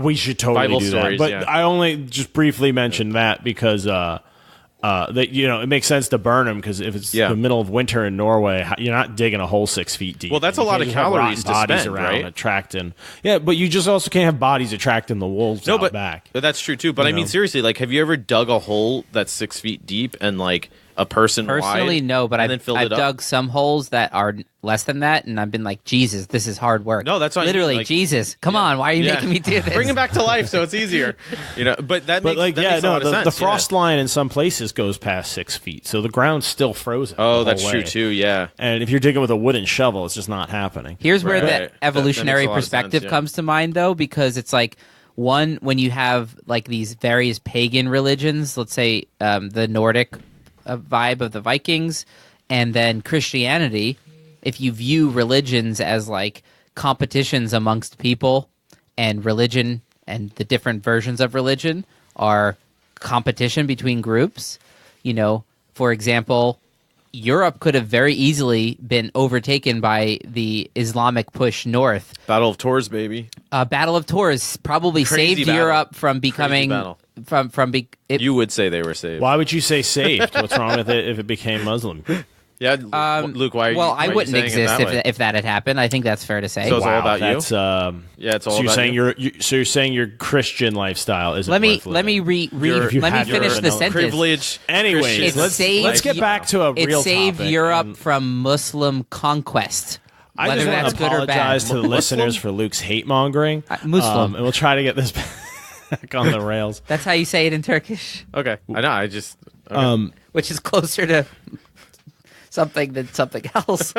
We should totally Bible do stories, that. But yeah. I only just briefly mentioned that because that it makes sense to burn them because if it's the middle of winter in Norway, you're not digging a hole 6 feet deep. Well, that's a lot of calories to spend, around right? Attracting, but you just also can't have bodies attracting the wolves out back. But that's true too. But I mean, seriously, like, have you ever dug a hole that's 6 feet deep and like a person personally wide, no, but I've dug some holes that are less than that, and I've been like, Jesus, this is hard work. No, that's why literally, like, Jesus, come on, why are you making me do this? Bring him back to life so it's easier, But that makes, like, that makes a lot of sense. The frost line in some places goes past 6 feet, so the ground's still frozen. Oh, that's true too. Yeah, and if you're digging with a wooden shovel, it's just not happening. Here's where that evolutionary perspective comes to mind, though, because it's like one when you have like these various pagan religions, let's say the Nordic vibe of the Vikings and then Christianity, if you view religions as like competitions amongst people, and religion and the different versions of religion are competition between groups, for example, Europe could have very easily been overtaken by the Islamic push north. Battle of Tours, baby. Battle of Tours probably saved Europe from becoming you would say they were saved. Why would you say saved? What's wrong with it if it became Muslim? Yeah, Luke, why are you I wouldn't exist if that had happened. I think that's fair to say. So it's all about you? It's all about you. So you're saying your Christian lifestyle isn't let me worth living. finish the sentence. Privilege. Anyways, let's get back to a real topic. It saved Europe from Muslim conquest. I just want to apologize to the listeners for Luke's hate mongering. Muslim. And we'll try to get this back on the rails. That's how you say it in Turkish. Okay. I know. I just... Okay. Which is closer to... something than something else.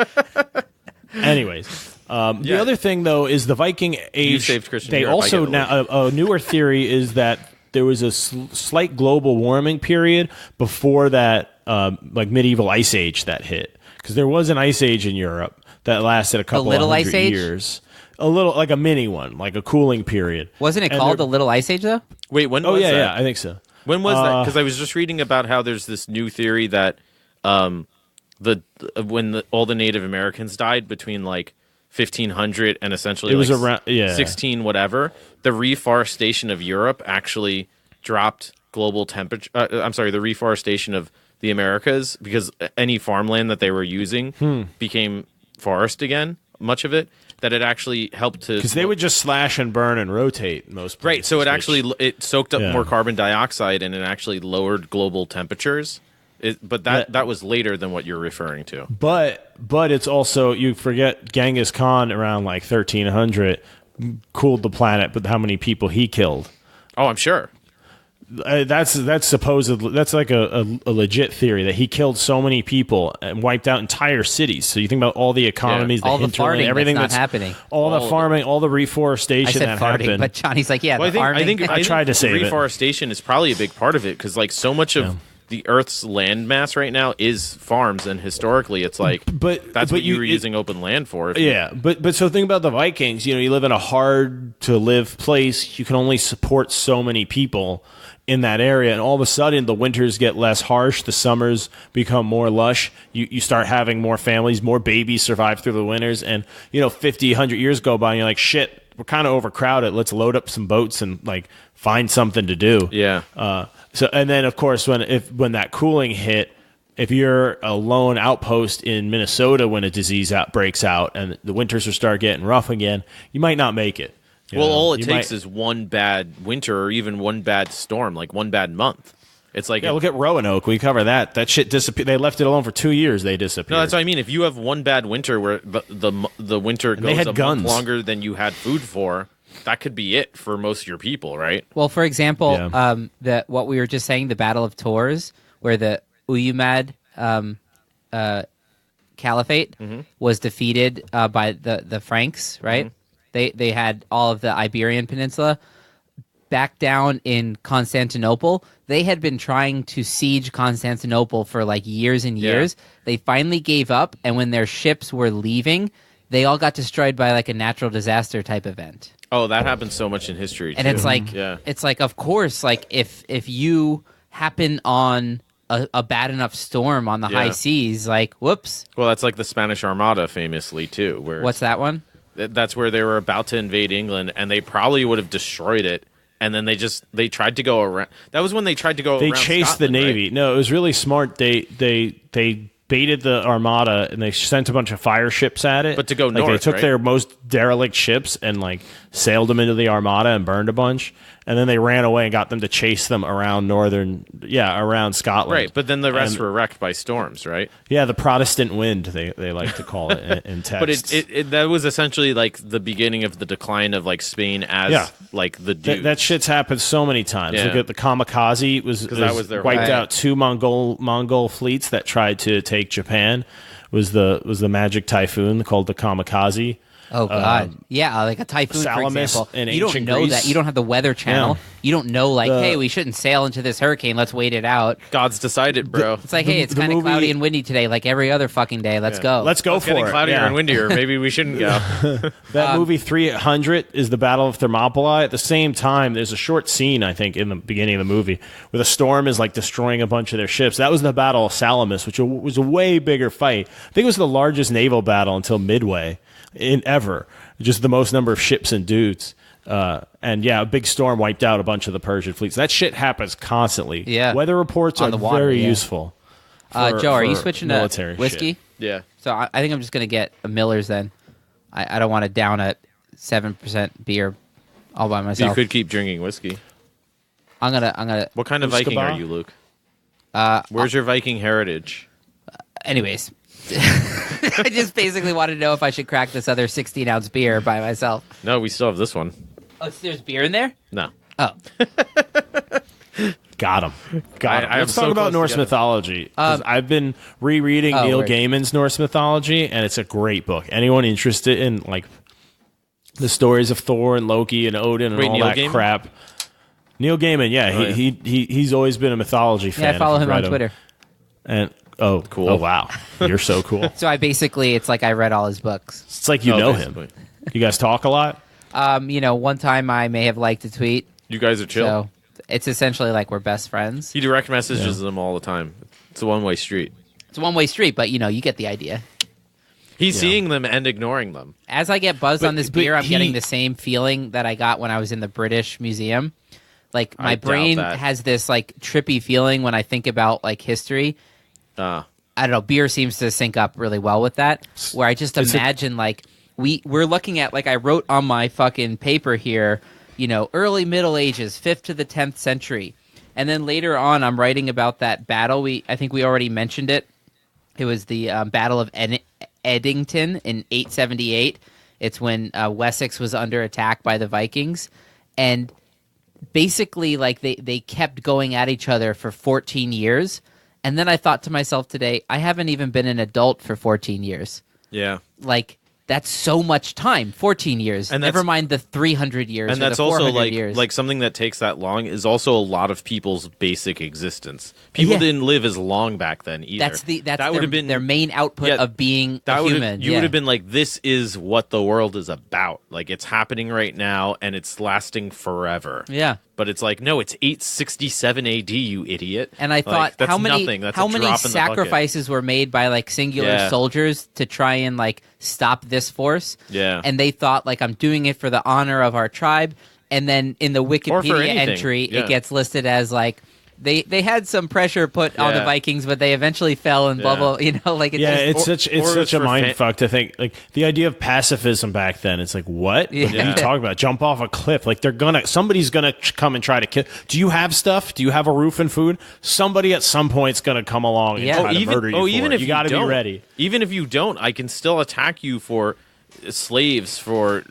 Anyways, the other thing though is the Viking age. You saved Christian they Europe, also now a newer theory is that there was a slight global warming period before that, like medieval ice age that hit, because there was an ice age in Europe that lasted a couple of hundred years. A little, like a mini one, like a cooling period. Wasn't it called the Little Ice Age though? Wait, when was that? Yeah, I think so. When was that? Because I was just reading about how there's this new theory that all the Native Americans died between like 1500 and essentially it was like around 16 whatever, the reforestation of Europe actually dropped global temperature. The reforestation of the Americas, because any farmland that they were using became forest again, much of it. That it actually helped to... Because they would just slash and burn and rotate most places. Right, so it soaked up more carbon dioxide and it actually lowered global temperatures. But that was later than what you're referring to. But it's also, you forget Genghis Khan around like 1300 cooled the planet, but how many people he killed? Oh, I'm sure. That's supposedly, that's like a legit theory that he killed so many people and wiped out entire cities. So you think about all the economies, all the hinterland, farming everything that's not happening, all the farming, all the reforestation I said that farting, happened. but Johnny's like, yeah, well, I think I tried to save it. Reforestation is probably a big part of it, because like so much of the Earth's land mass right now is farms, and historically it's like that's what you were using open land for. But so think about the Vikings. You live in a hard to live place. You can only support so many people in that area, and all of a sudden the winters get less harsh, the summers become more lush, you start having more families, more babies survive through the winters, and 50, 100 years go by and you're like, shit, we're kind of overcrowded, let's load up some boats and like find something to do. So and then of course when that cooling hit, if you're a lone outpost in Minnesota when a disease breaks out and the winters will start getting rough again, you might not make it. All it takes is one bad winter or even one bad storm, like one bad month. It's like look at Roanoke. We cover that. That shit disappeared. They left it alone for 2 years. They disappeared. No, that's what I mean. If you have one bad winter where the winter goes a month longer than you had food for, that could be it for most of your people, right? Well, for example, what we were just saying, the Battle of Tours, where the Umayyad Caliphate was defeated by the Franks, right? Mm-hmm. They had all of the Iberian Peninsula. Back down in Constantinople, they had been trying to siege Constantinople for like years and years. They finally gave up, and when their ships were leaving, they all got destroyed by like a natural disaster type event. Oh, that happens so much in history too. And it's like, of course, like if you happen on a bad enough storm on the high seas, like whoops. Well, that's like the Spanish Armada famously too. What's that one? That's where they were about to invade England, and they probably would have destroyed it. And then they tried to go around. That was when they tried to go. They around chased Scotland, the Navy. Right? No, it was really smart. They baited the Armada and they sent a bunch of fire ships at it. But to go north, they took their most derelict ships and like sailed them into the Armada and burned a bunch. And then they ran away and got them to chase them around around Scotland. Right, but then the rest were wrecked by storms, right? Yeah, the Protestant wind, they like to call it in texts. But that was essentially like the beginning of the decline of like Spain as like the dude. That shit's happened so many times. Yeah. Look at the Kamikaze that was their wiped out two Mongol fleets that tried to take Japan. Was the magic typhoon called the Kamikaze. Oh God, yeah, like a typhoon, Salamis, for example. in You don't ancient know Greece. that. You don't have the Weather Channel. Yeah. You don't know, like, hey, we shouldn't sail into this hurricane. Let's wait it out. God's decided, bro. It's like, hey, it's kind of cloudy and windy today, like every other fucking day. Let's go. Let's go It's for getting it. cloudier Yeah. and windier. Maybe we shouldn't go. That movie 300 is the Battle of Thermopylae. At the same time, there's a short scene, I think, in the beginning of the movie where the storm is like destroying a bunch of their ships. That was the Battle of Salamis, which was a way bigger fight. I think it was the largest naval battle until Midway ever. Just the most number of ships and dudes. And yeah, a big storm wiped out a bunch of the Persian fleets. That shit happens constantly. Yeah. Weather reports On are the water, very yeah. useful. Joe, are you for switching military to whiskey? shit. Yeah. So I think I'm just gonna get a Miller's then. I don't want to down a 7% beer all by You myself. could keep drinking whiskey. I'm gonna. What kind of Viking are you, Luke? Where's your Viking heritage? Anyways, I just basically wanted to know if I should crack this other 16-ounce beer by myself. No, we still have this one. Oh, there's beer in there? No. Oh, Got him. Got him. I am Let's so talk about close Norse to getting- mythology. 'Cause I've been rereading Neil word. Gaiman's Norse mythology, and it's a great book. Anyone interested in like the stories of Thor and Loki and Odin and Wait, all Neil that Gaiman? crap? Neil Gaiman, yeah, Oh, yeah. he's always been a mythology fan. yeah, I follow if you've him on read Twitter. And Cool. Oh wow, you're so cool. So it's like I read all his books. It's like you Oh, know basically. him. You guys talk a lot. One time I may have liked a tweet. You guys are chill. So it's essentially like we're best friends. He direct messages them all the time. It's a one-way street. It's a one-way street, but you get the idea. He's seeing them and ignoring them. As I get buzzed But- on this but beer, I'm he- getting the same feeling that I got when I was in the British Museum. Like my I doubt brain that. has this like trippy feeling when I think about like history. I don't know. Beer seems to sync up really well with that. Where I just imagine like we're looking at, like I wrote on my fucking paper here, early Middle Ages, 5th to the 10th century, and then later on I'm writing about that battle. I think we already mentioned it. It was the Battle of Edington in 878. It's when Wessex was under attack by the Vikings, and basically like they kept going at each other for 14 years. And then I thought to myself today, I haven't even been an adult for 14 years. Yeah. Like, that's so much time, 14 years. And Never that's- mind the 300 years And or that's the also 400 years. like something that takes that long is also a lot of people's basic existence. People Yeah. didn't live as long back then either. That would have been their main output yeah, of being that a would human. you would have been like, this is what the world is about. Like, it's happening right now and it's lasting forever. Yeah. But it's like, no, it's 867 AD, you idiot. And I Like, thought, that's how many nothing. That's how a many drop in the bucket. sacrifices were made by like singular Yeah. soldiers to try and like stop this force? Yeah. And they thought like, I'm doing it for the honor of our tribe. And then in the Wikipedia anything. entry, Yeah. it gets listed as like they had some pressure put on the Yeah. Vikings, but they eventually fell and blah Yeah. blah. Like it's Yeah, just, it's or such a for mind fan- fuck to think like the idea of pacifism back then. It's like what? What are Yeah. you talking about? Jump off a cliff? Like somebody's gonna come and try to kill. Do you have stuff? Do you have a roof and food? Somebody at some point's gonna come along and Yeah. try to murder you. even if you got to be don't. ready. Even if you don't, I can still attack you for slaves for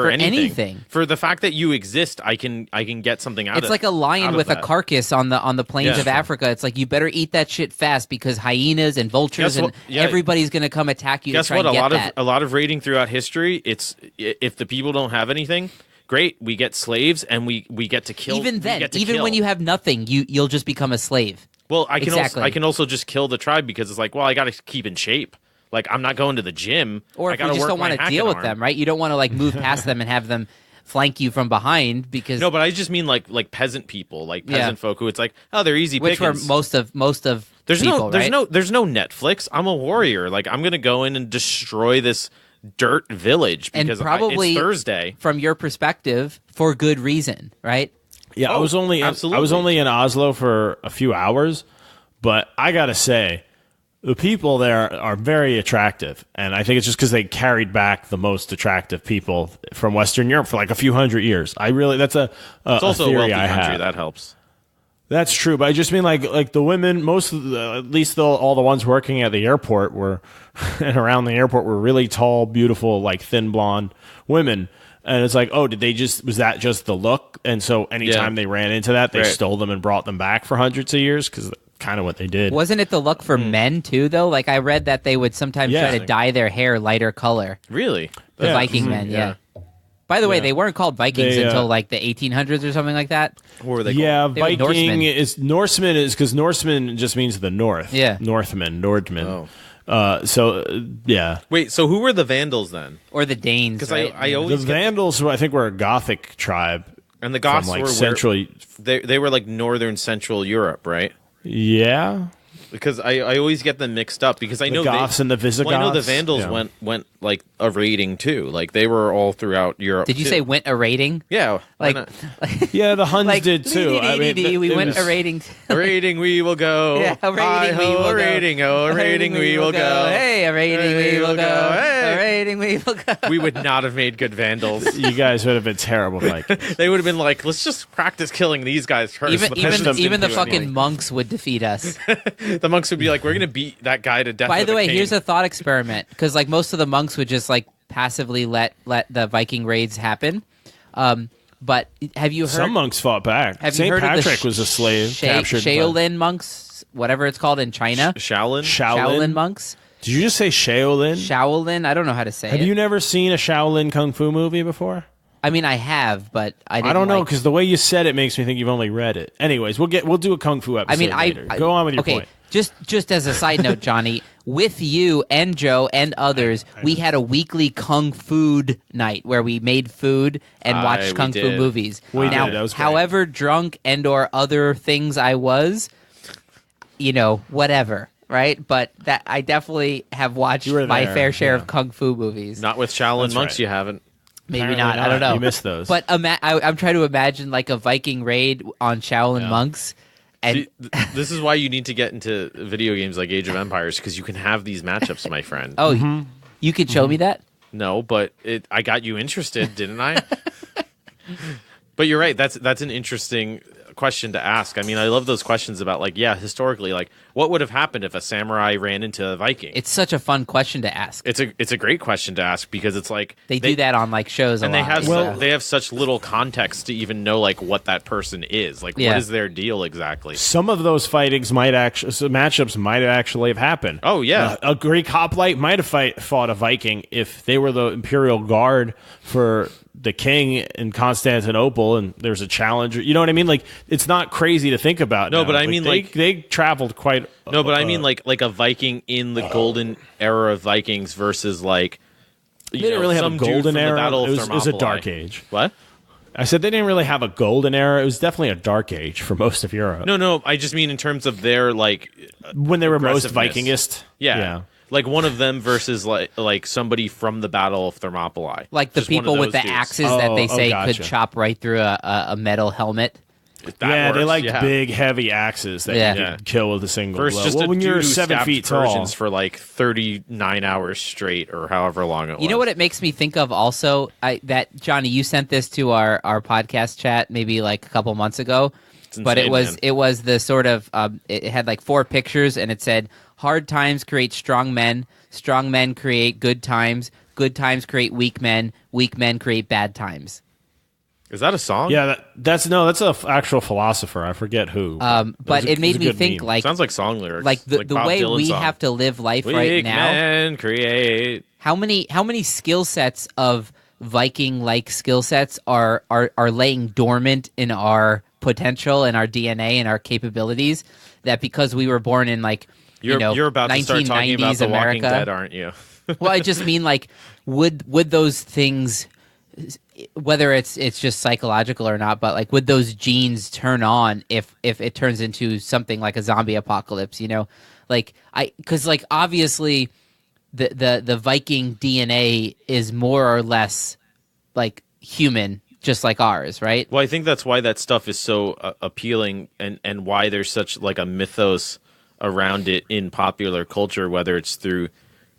anything. For the fact that you exist. I can get something out of it's like a out lion of with a that. carcass on the plains Yeah. of Africa. It's like you better eat that shit fast because hyenas and vultures Guess and what? Yeah. everybody's gonna come attack you. Guess to try what? and A get lot that. of a lot of raiding throughout history. It's if the people don't have anything, great. We get slaves and we get to kill. Even we then, get to even kill. when you have nothing, you'll just become a slave. Well, I can Exactly. also, I can also just kill the tribe because it's like, well, I got to keep in shape. Like, I'm not going to the gym. Or I if you gotta just work don't my want to hacking deal with arm. them, right? You don't want to like move past them and have them flank you from behind because No, but I just mean like peasant people, like peasant folk who it's like, oh, they're easy which were pickings. most of there's people, right? there's no Netflix. I'm a warrior. Like, I'm gonna go in and destroy this dirt village and because probably it's Thursday. from your perspective for good reason, right? Yeah, I was only absolutely. in Oslo for a few hours, but I gotta say, the people there are very attractive, and I think it's just because they carried back the most attractive people from Western Europe for like a few hundred years. That's a It's also a theory wealthy I country. have. That helps. That's true, but I just mean like the women, most of at least all the ones working at the airport were and around the airport were really tall, beautiful, like thin blonde women. And it's like, oh, was that just the look? And so anytime Yeah. they ran into that, they Right. stole them and brought them back for hundreds of years because kind of what they did. Wasn't it the look for men too, though? Like I read that they would sometimes try to dye their hair lighter color. Really? The Viking men, yeah. By the way, they weren't called Vikings until like the 1800s or something like that. What were they called? They Viking is Norseman is because Norseman just means the north. Yeah, Northmen. Oh. Wait, so who were the Vandals then? Or the Danes? Because right? I always Vandals, I think, were a Gothic tribe, and the Goths from, like, were central. They were like northern central Europe, right? Yeah. Because I always get them mixed up because I know the Goths and the Visigoths. Well, I know the Vandals went like a raiding too. Like they were all throughout Europe. Did you say went a raiding? Yeah, like yeah, the Huns like, did too. We went a raiding. A raiding we will go. Yeah, a raiding we will go. A raiding we will go. Hey, a raiding we will go. A raiding we will go. We would not have made good Vandals. You guys would have been terrible Vikings. They would have been like, let's just practice killing these guys first. Even the fucking monks would defeat us. The monks would be like, we're gonna beat that guy to death. By the way, cane. here's a thought experiment because like most of the monks would just like passively let the Viking raids happen. But have you heard some monks fought back? St. Patrick was a slave captured. Shaolin monks, whatever it's called in China. Shaolin monks. Did you just say Shaolin? Shaolin. I don't know how to say it. Have you never seen a Shaolin kung fu movie before? I mean, I have, but I don't know because the way you said it makes me think you've only read it. Anyways, we'll do a kung fu episode. Later. Go on with your point. Just as a side note, Johnny, with you and Joe and others, we had a weekly kung fu night where we made food and watched kung fu movies. We now, did. That was great. However drunk and/or other things I was, whatever. Right, but that I definitely have watched my fair share of kung fu movies. Not with Shaolin monks, you haven't. Maybe not. I don't know. You missed those. But I'm trying to imagine like a Viking raid on Shaolin monks. And this is why you need to get into video games like Age of Empires because you can have these matchups, my friend. Oh, you could show me that? No, but I got you interested, didn't I? But you're right. That's an interesting question to ask. I mean, I love those questions about historically, what would have happened if a samurai ran into a Viking? It's such a fun question to ask. It's a great question to ask because it's like they do that on shows and a lot. They have such little context to even know what that person is. What is their deal exactly? Some of those matchups might actually have happened. Oh yeah, a Greek hoplite might have fought a Viking if they were the Imperial Guard for the king in Constantinople and there's a challenger. You know what I mean? Like, it's not crazy to think about. No, now. but I mean, they traveled quite. No, but I mean, like a Viking in the golden era of Vikings versus they didn't really have a golden era. It was a dark age. What? I said they didn't really have a golden era. It was definitely a dark age for most of Europe. No. I just mean in terms of their when they were most Vikingist. Yeah. Like one of them versus like somebody from the Battle of Thermopylae. Like the people with the axes that they say could chop right through a metal helmet. They like big, heavy axes that you can kill with a single blow. Just when you're 7 feet tall. For 39 hours straight or however long it was. You know what it makes me think of also? That Johnny, you sent this to our podcast chat maybe a couple months ago. But it was the sort of it had 4 pictures and it said hard times create strong men create good times create weak men create bad times. Is that a song? Yeah, that's an actual philosopher. I forget who. But it made me think meme. Sounds like song lyrics. Like the way we have to live life right now. Weak men create. How many skill sets of Viking skill sets are laying dormant in our potential and our DNA and our capabilities that because we were born in you're about to start talking about The America, Walking Dead, aren't you? Well, I just mean would those things, whether it's just psychological or not, but would those genes turn on if it turns into something like a zombie apocalypse? Because obviously the Viking DNA is more or less human. Just like ours, right? Well, I think that's why that stuff is so appealing and why there's such a mythos around it in popular culture, whether it's through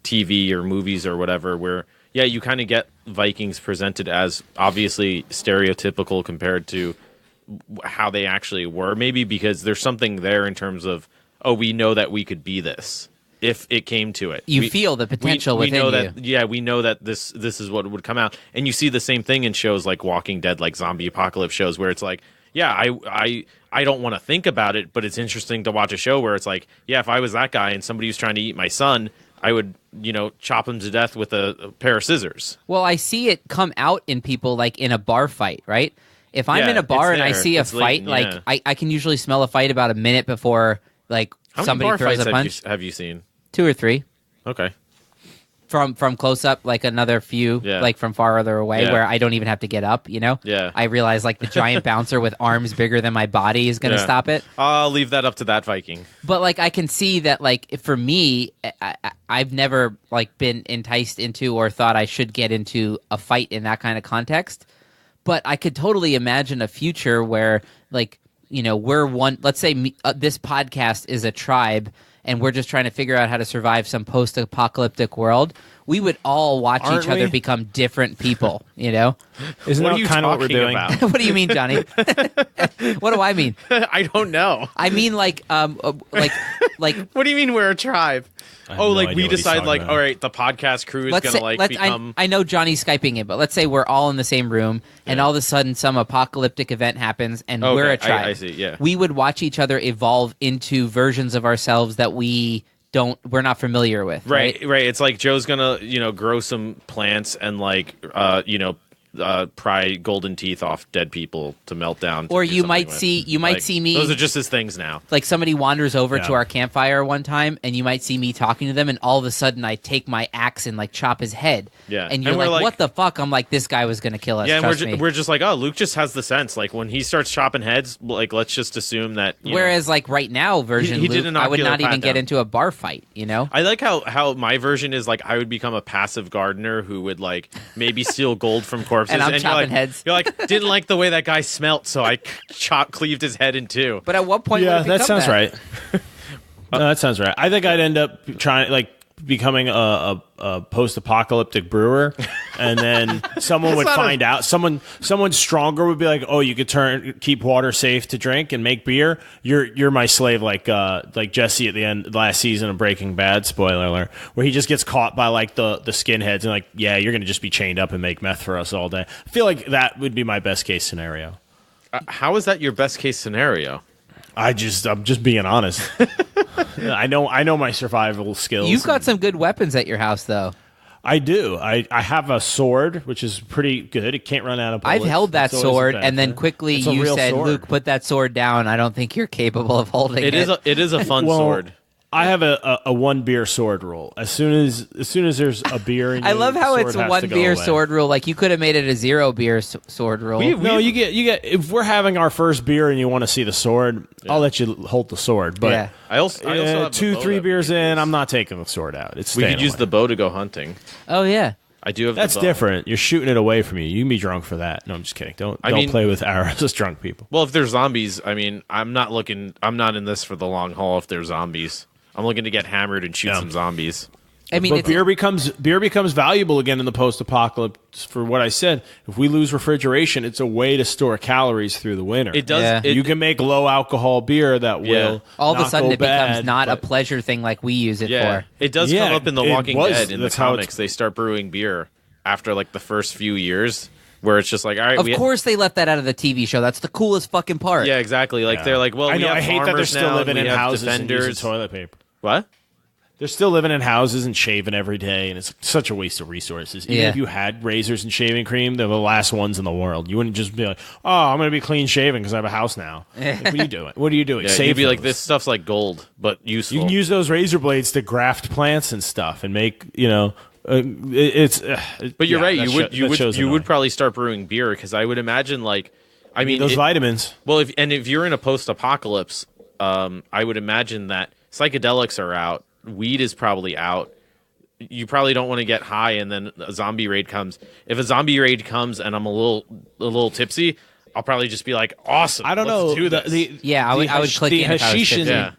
TV or movies or whatever, where, you kind of get Vikings presented as obviously stereotypical compared to how they actually were, maybe because there's something there in terms of, we know that we could be this. If it came to it, you feel the potential we within know you. that. Yeah, we know that this is what would come out, and you see the same thing in shows like Walking Dead, like zombie apocalypse shows, where it's I I don't want to think about it, but it's interesting to watch a show where it's like, yeah, if I was that guy and somebody was trying to eat my son, I would, chop him to death with a pair of scissors. Well, I see it come out in people like in a bar fight, right? If I'm in a bar and I see a fight, latent, I can usually smell a fight about a minute before like How somebody many bar throws fights a punch. have you seen? 2 or 3. Okay. From close up, like another few, like from farther away, where I don't even have to get up. Yeah. I realize like the giant bouncer with arms bigger than my body is going to stop it. I'll leave that up to that Viking. But like I can see that like for me, I've never like been enticed into or thought I should get into a fight in that kind of context. But I could totally imagine a future where like we're one. Let's say this podcast is a tribe, and we're just trying to figure out how to survive some post-apocalyptic world. We would all watch each other become different people, Isn't What that are you kind of what we're talking doing? about? What do you mean, Johnny? What do I mean? I don't know. I mean like What do you mean we're a tribe? no like idea we what he's decide talking like, about. all right, the podcast crew is going to become... I know Johnny's Skyping it, but let's say we're all in the same room, and all of a sudden some apocalyptic event happens, and we're a tribe. I see, yeah. We would watch each other evolve into versions of ourselves that we're not familiar with. Right. It's like Joe's gonna, grow some plants and like, pry golden teeth off dead people to melt down. Or you might see me. Those are just his things now. Like somebody wanders over to our campfire one time, and you might see me talking to them, and all of a sudden I take my axe and like chop his head. Yeah. And you're like, what the fuck? I'm like, this guy was gonna kill us. Yeah, trust and me. we're just like, oh, Luke just has the sense. Like when he starts chopping heads, like let's just assume that. Whereas like right now, version he did Luke, an I would ocular not even pat get down. into a bar fight. I like how my version is like I would become a passive gardener who would like maybe steal gold from corpses, And I'm you're chopping like, heads. You're like, didn't like the way that guy smelt, so I cleaved his head in two. But at what point? Yeah, would it that become sounds right. No, that sounds right. I think I'd end up becoming a post-apocalyptic brewer, and then someone would find out. Someone stronger would be like, "Oh, you could keep water safe to drink and make beer. You're my slave," like Jesse at the end last season of Breaking Bad. Spoiler alert, where he just gets caught by like the skinheads and like, yeah, you're gonna just be chained up and make meth for us all day. I feel like that would be my best case scenario. How is that your best case scenario? I'm just being honest. I know my survival skills. You've got some good weapons at your house, though. I do. I have a sword, which is pretty good. It can't run out of bullets. I've held that That's always a sword, and then benefit. quickly It's a you real said, sword. "Luke, put that sword down. I don't think you're capable of holding it." It is a fun Well, sword. I have a one beer sword rule. As soon as there's a beer in you, I love how the it's sword a has one to go beer away. sword rule. Like you could have made it a 0 beer sword rule. No, you get. If we're having our first beer and you want to see the sword, I'll let you hold the sword. But Yeah. I also have the 2-3 bow beers that we in, use. I'm not taking the sword out. It's We staying could use away. the bow to go hunting. Oh yeah. I do have. That's the bow. different. You're shooting it away from you. You can be drunk for that. No, I'm just kidding. Don't mean- play with arrows as drunk people. Well, if there's zombies, I mean, I'm not in this for the long haul. If there's zombies, I'm looking to get hammered and shoot some zombies. I mean, But beer becomes valuable again in the post-apocalypse. For what I said, if we lose refrigeration, it's a way to store calories through the winter. It does. Yeah. It, You can make low alcohol beer that will all of a not sudden go it becomes bad, not a but- pleasure thing like we use it yeah, for. it does Yeah, come up in The it Walking was. Dead in the That's how it's- comics. They start brewing beer after like the first few years, where it's just like, all right, Of course, they left that out of the TV show. That's the coolest fucking part. yeah, exactly. Like they're like, well, I we know. have I hate that they're farmers still now, living we in have houses and using defenders. toilet paper. What? They're still living in houses and shaving every day, and it's such a waste of resources. Even Yeah. if you had razors and shaving cream, they're the last ones in the world. You wouldn't just be like, "Oh, I'm going to be clean shaven because I have a house now." Like, what are you doing? What are you doing? Yeah, Save you'd be like, those. this stuff's like gold, but useful. You can use those razor blades to graft plants and stuff, and make it's. But you're right. that You would annoying. probably start brewing beer because I would imagine like, I mean, those vitamins. well, if you're in a post-apocalypse, I would imagine that psychedelics are out, weed is probably out. You probably don't want to get high, and then a zombie raid comes. If a zombie raid comes and I'm a little tipsy, I'll probably just be like, awesome. I don't let's know. do this. Yeah, I would click the in if I was Hashishin, tipsy. Yeah.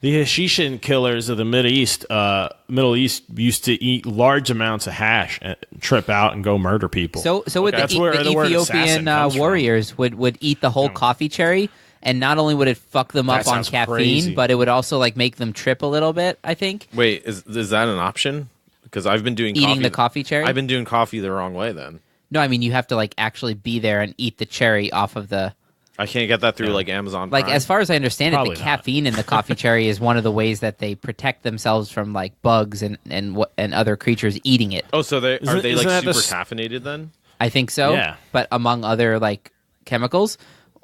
The Hashishin killers of the Middle East used to eat large amounts of hash and trip out and go murder people. So would That's the where the word assassin Ethiopian comes from. warriors would eat the whole coffee cherry, and not only would it fuck them up That on sounds caffeine, crazy. but it would also like make them trip a little bit. I think Wait, is that an option? Because I've been doing eating the coffee cherry. I've been doing coffee the wrong way then. No, I mean you have to like actually be there and eat the cherry off of the. I can't get that through like Amazon Like Prime. as far as I understand Probably it, the not. caffeine in the coffee cherry is one of the ways that they protect themselves from like bugs and other creatures eating it. Oh, so are they isn't like that super caffeinated then? I think so. Yeah. But among other like chemicals,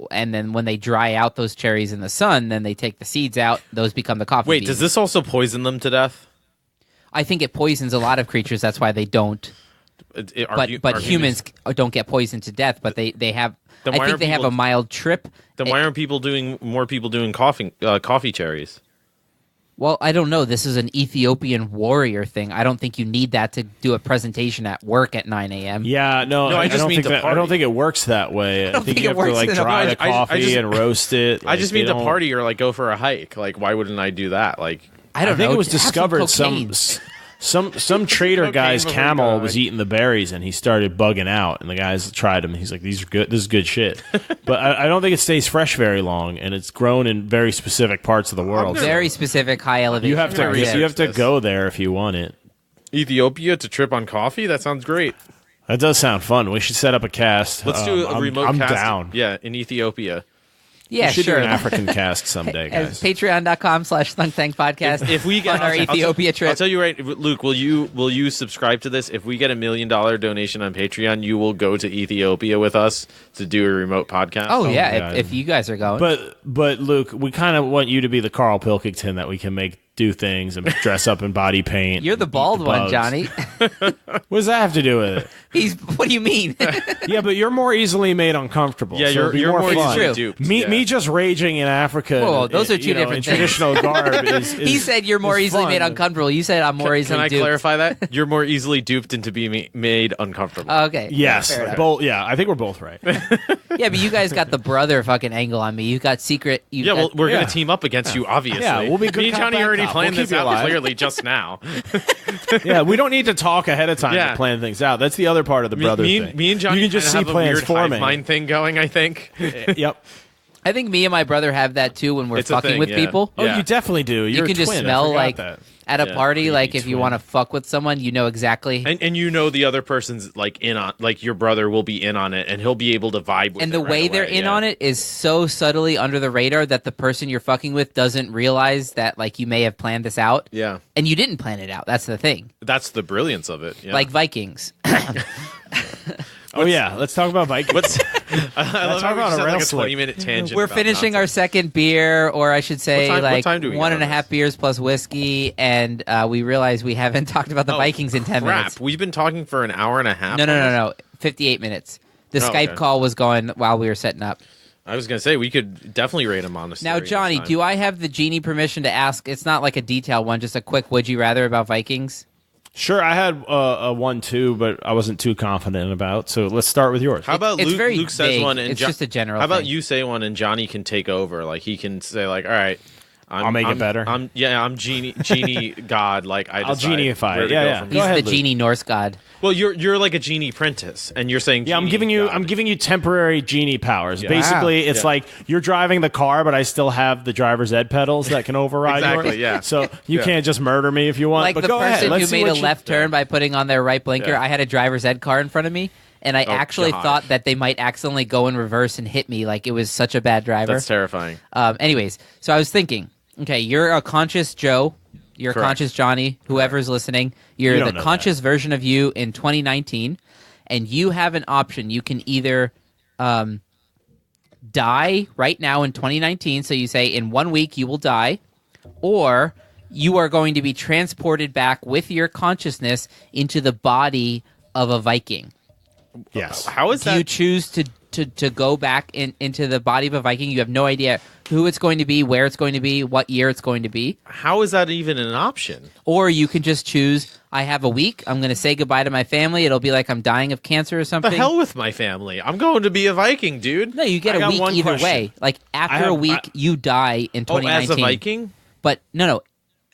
and then when they dry out those cherries in the sun, then they take the seeds out. Those become the coffee. Wait, beans. does this also poison them to death? I think it poisons a lot of creatures. That's why they don't. But humans don't get poisoned to death. But they have. Then I why think aren't they have people- a mild trip. Then why aren't more people doing coffee cherries? Well, I don't know. This is an Ethiopian warrior thing. I don't think you need that to do a presentation at work at 9 a.m. Yeah, no, I I just don't mean think to that. I party. don't think it works that way. I think think you it have to works like in a- dry No, the I coffee just- and roast it. I just Like, mean they to don't- party or like go for a hike. Like, why wouldn't I do that? Like, I don't I think know. it was Have discovered cocaine. some trader Cocaine guy's before you camel go, was like- eating the berries and he started bugging out, and the guys tried him. He's like, "These are good. This is good shit." But I don't think it stays fresh very long, and it's grown in very specific parts of the world. Very specific high elevation. You have to areas. you have to this. go there if you want it. Ethiopia to trip on coffee? That sounds great. That does sound fun. We should set up a cast. Let's do a remote I'm cast. down. Yeah, in Ethiopia. Yeah, We should sure. do an African cast someday, As guys. Patreon.com/ThunkTankPodcast. If we get on our Ethiopia trip. I'll tell you right, Luke. Will you subscribe to this? If we get $1 million donation on Patreon, you will go to Ethiopia with us to do a remote podcast. Oh yeah, God. if you guys are going. But Luke, we kind of want you to be the Carl Pilkington that we can make do things and dress up in body paint. You're the and bald eat the one, bugs. Johnny. What does that have to do with it? What do you mean? Yeah, but you're more easily made uncomfortable. yeah, so you're it'd be more more fun. easily True. duped. Me, yeah. me just raging in Africa. Whoa, those are two you know, different in things. traditional garb. Is He said you're more is easily fun. made uncomfortable. You said I'm more Can easily I duped. clarify that? You're more easily duped into being made uncomfortable. Okay. Yes, fair enough. both. Yeah, I think we're both right. Yeah, but you guys got the brother fucking angle on me. You got secret. Yeah, well, we're Yeah. gonna team up against you, obviously. Yeah, we'll be good Me and cop, Johnny bad already cop. planned We'll this keep you out alive. clearly just now. Yeah, we don't need to talk ahead of time Yeah. to plan things out. That's the other part of the brother thing. Me and Johnny you can just see have a plans weird hive forming. mind thing going. I think. Yep. I think me and my brother have that too when we're It's a fucking thing, with yeah. people. Oh, Yeah. you definitely do. You're You can a just twin. I smell forgot like that. at a Yeah, party, creepy like if you twin. want to fuck with someone, you know exactly. And you know the other person's like in on, like your brother will be in on it, and he'll be able to vibe with And it the right way they're away, in yeah. on it is so subtly under the radar that the person you're fucking with doesn't realize that like you may have planned this out. Yeah, And you didn't plan it out. That's the thing. that's the brilliance of it. Yeah. Like Vikings. Oh yeah, let's talk about Vikings. What's I love how we about just a had like a wrestler. 20-minute tangent. We're about finishing our nonsense. second beer, or I should say, What like time do we one got and a on half beers plus whiskey, and we realize we haven't talked about the Oh, Vikings in 10 crap. minutes. We've been talking for an hour and a half. No. 58 minutes. The Oh, Skype okay. call was going while we were setting up. I was gonna say we could definitely rate a monastery. Now, Johnny, this time. do I have the genie permission to ask? It's not like a detailed one, just a quick would you rather about Vikings? Sure, I had a 1-2, but I wasn't too confident about. So let's start with yours. How about It's Luke? very Luke says vague. one, and It's just a general How about thing. you say one, and Johnny can take over? Like he can say, like, all right, I'll make it better. I'm genie god. Like I'll decide genieify where it. to Yeah, go yeah. from Go He's here. ahead, the Luke. genie Norse god. Well, you're like a genie apprentice, and you're saying Yeah, I'm genie giving you god. I'm giving you temporary genie powers. Yeah. Basically, Wow. it's Yeah. like you're driving the car, but I still have the driver's ed pedals that can override Exactly, yours. yeah. So you Yeah. can't just murder me if you want. Like but the go ahead. person Let's who see made a what you- left turn by putting on their right blinker. Yeah. I had a driver's ed car in front of me, and I actually God. thought that they might accidentally go in reverse and hit me. Like it was such a bad driver. That's terrifying. Anyways, so I was thinking, okay, you're a conscious Joe. You're Correct. a conscious Johnny, whoever's listening. You're You don't the know conscious version of you in 2019, and you have an option. You can either die right now in 2019, so you say in 1 week you will die, or you are going to be transported back with your consciousness into the body of a Viking. Yes. How is Do that? you choose to go back into the body of a Viking? You have no idea who it's going to be, where it's going to be, what year it's going to be. How is that even an option? Or you can just choose, I have a week, I'm going to say goodbye to my family. It'll be like I'm dying of cancer or something. The hell with my family. I'm going to be a Viking, dude. No, you get I a got week one either question. way. Like after a week, you die in Oh, 2019. as a Viking? But no.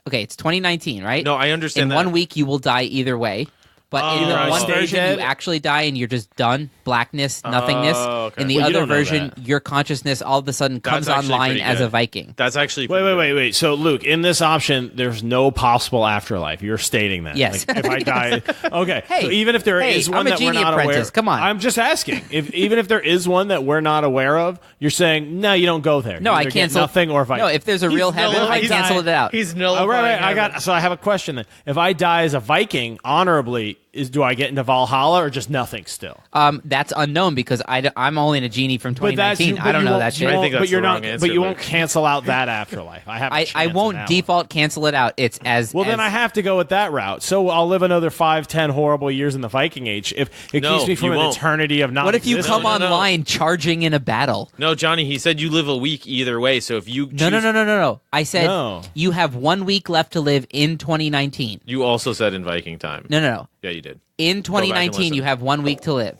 Okay, it's 2019, right? No, I understand In that. 1 week, you will die either way. But in the one version, you actually die and you're just done. Blackness, nothingness. Okay. In the other version, your consciousness all of a sudden comes online as a Viking. That's actually wait. So, Luke, in this option, there's no possible afterlife. You're stating that. Yes. Like, if I die, okay. Hey, so even if there is one that we're not aware of, come on. I'm just asking. Even if there is one that we're not aware of, you're saying no, you don't go there. No, I cancel nothing or Viking. No, if there's a real heaven, I cancel it out. He's nullifying. Right. So I have a question then. If I die as a Viking honorably, do I get into Valhalla or just nothing still? That's unknown because I'm only in a genie from 2019. I don't know that shit. I think that's the wrong answer, but you won't cancel out that afterlife. I won't default cancel it out. It's as then I have to go with that route. So I'll live another 5-10 horrible years in the Viking Age if it keeps me from an eternity of not. What if you come online charging in a battle? No, Johnny. He said you live a week either way. So if you no. I said you have 1 week left to live in 2019. You also said in Viking time. No. Yeah, you did. In 2019, you have 1 week to live.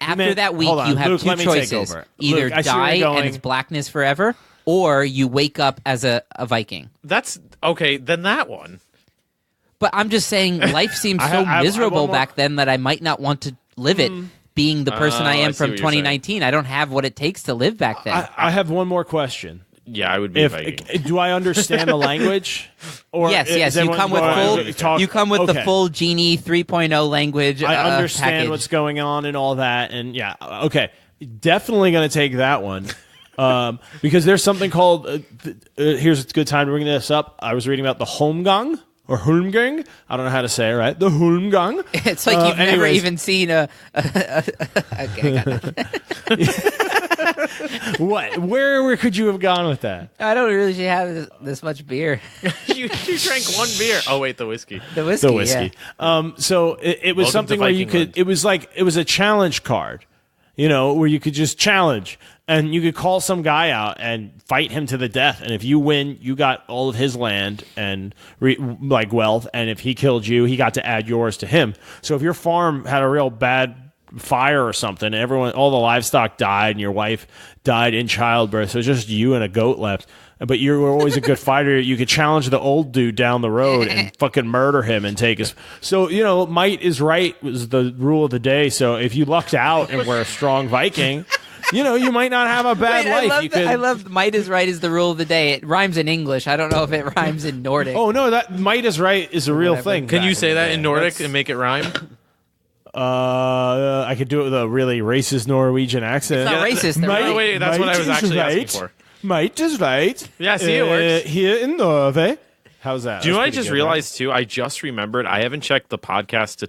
After that week, you have Luke, two choices. Either die and it's blackness forever, or you wake up as a Viking. That's okay, then that one. But I'm just saying, life seemed so miserable back then that I might not want to live it. Being the person I am from 2019, I don't have what it takes to live back then. I have one more question. Yeah, I would be a Viking. Do I understand the language? Or yes. You come with the full Genie 3.0 language. I understand package. What's going on and all that, and yeah, okay, definitely going to take that one. Because there's something called. Here's a good time to bring this up. I was reading about the Holmgang. Or Holmgang? I don't know how to say it right. The Holmgang. It's like you've never even seen a okay, What? Where could you have gone with that? I don't really have this much beer. you drank one beer. Oh wait, the whiskey. The whiskey. Yeah. So it was something where you could. It was a challenge card, where you could just challenge. And you could call some guy out and fight him to the death. And if you win, you got all of his land and wealth. And if he killed you, he got to add yours to him. So if your farm had a real bad fire or something, and all the livestock died, and your wife died in childbirth, so it's just you and a goat left. But you were always a good fighter. You could challenge the old dude down the road and fucking murder him and take his. So might is right was the rule of the day. So if you lucked out and were a strong Viking. You might not have a bad life. I love might is right is the rule of the day. It rhymes in English. I don't know if it rhymes in Nordic. Oh, no, that might is right is a real thing. Can you say that in Nordic and make it rhyme? I could do it with a really racist Norwegian accent. It's not racist. Wait, that's what I was actually asking for. Might is right. Yeah, see, it works. Here in Norway. How's that? Do you know what I just realized, too? I just remembered. I haven't checked the podcast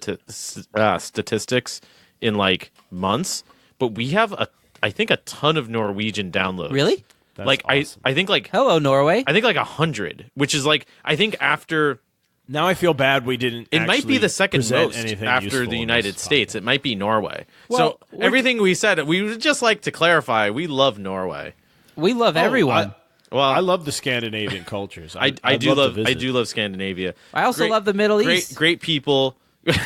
statistics in, months, but we have I think a ton of Norwegian downloads. Really? That's awesome. I think hello Norway. I think 100, which is I think after. Now I feel bad we didn't. It might be the second most after the United States. It might be Norway. Well, so everything we said, we would just like to clarify. We love Norway. We love everyone. I love the Scandinavian cultures. I do love Scandinavia. I also love the Middle East. Great people.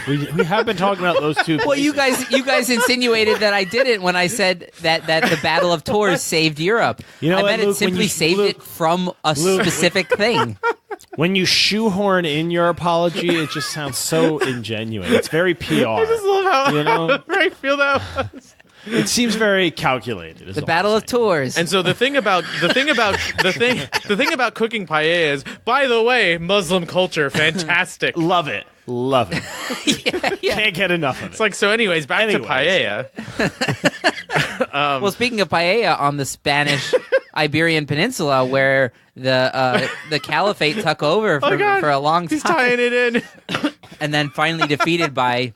we have been talking about those two places. Well, you guys insinuated that I didn't when I said that the Battle of Tours saved Europe. I bet it simply saved it from a specific thing. When you shoehorn in your apology, it just sounds so ingenuine. It's very PR. I just love how I feel that was. It seems very calculated. The Battle of Tours. And so the thing about cooking paella is, by the way, Muslim culture, fantastic. Love it. Yeah. Can't get enough of it. It's so anyways, back to paella. Well, speaking of paella, on the Spanish Iberian Peninsula, where the caliphate took over for a long time. He's tying it in. And then finally defeated by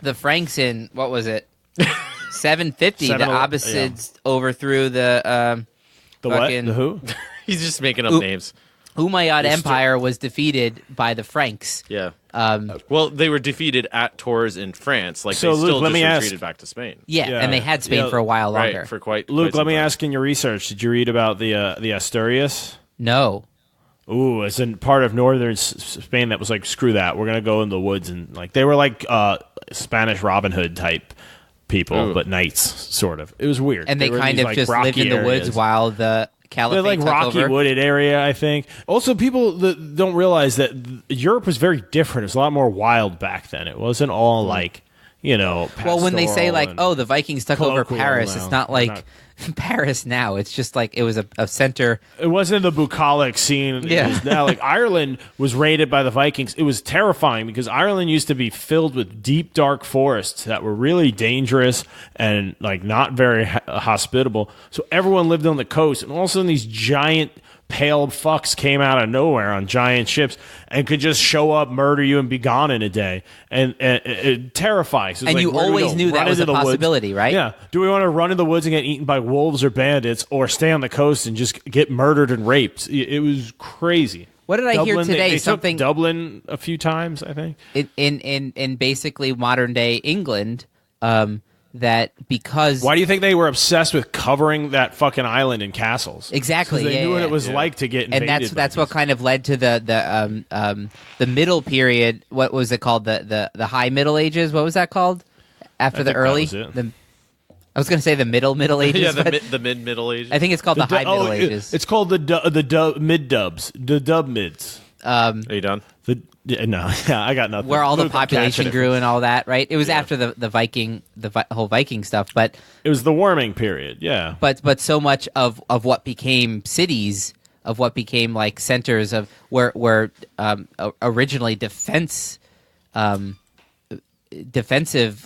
the Franks in, what was it? 750. The Abbasids overthrew the what? The who? He's just making up names. Umayyad Empire was defeated by the Franks. Yeah. Well, they were defeated at Tours in France. They retreated back to Spain. Yeah, and they had Spain for a while longer. Right, for quite Luke, some let me time. ask in your research, did you read about the Asturias? No. Ooh, it's in part of northern Spain that was screw that. We're going to go in the woods. And they were Spanish Robin Hood type people, but knights, sort of. It was weird. And they kind of just lived in the woods while the caliphate They're took rocky over. wooded area, I think. Also, people that don't realize that Europe was very different. It was a lot more wild back then. It wasn't all like, well, when they say like, oh, the Vikings took over Paris, now. it's not like Paris now. It's just like it was a center. It wasn't the bucolic scene. Yeah. It was now, like Ireland was raided by the Vikings. It was terrifying because Ireland used to be filled with deep, dark forests that were really dangerous and like not very hospitable. So everyone lived on the coast, and all of a sudden these giant pale fucks came out of nowhere on giant ships and could just show up, murder you, and be gone in a day. And it terrifying. So and like, you always knew that was a possibility, woods? Right? Yeah. Do we want to run in the woods and get eaten by wolves or bandits, or stay on the coast and just get murdered and raped? It was crazy. What did I hear today? They Something took Dublin a few times, I think. In basically modern day England. That because why do you think they were obsessed with covering that fucking island in castles? Exactly, they knew what it was like to get invaded. And that's what kind of led to the middle period. What was it called? The High Middle Ages. What was that called? After the early, I was going to say the Middle Ages. Yeah, the mid Middle Ages. I think it's called the High Middle Ages. It's called the mid dubs, the dub mids. Are you done? No, I got nothing. Where all the population grew and all that, right? It was after the whole Viking stuff, but it was the warming period, yeah. But so much of what became cities, of what became like centers of were originally defensive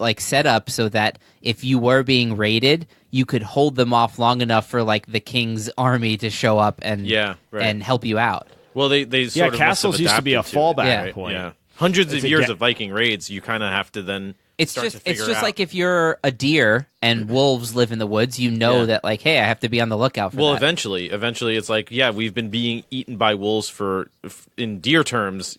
like set up so that if you were being raided, you could hold them off long enough for like the king's army to show up and and help you out. Well, they sort of castles used to be a fallback point. Yeah. Hundreds of years of Viking raids, you kind of have to then. It's just like if you're a deer and wolves live in the woods, you know that like, hey, I have to be on the lookout for that. Well, eventually, it's like, we've been being eaten by wolves in deer terms,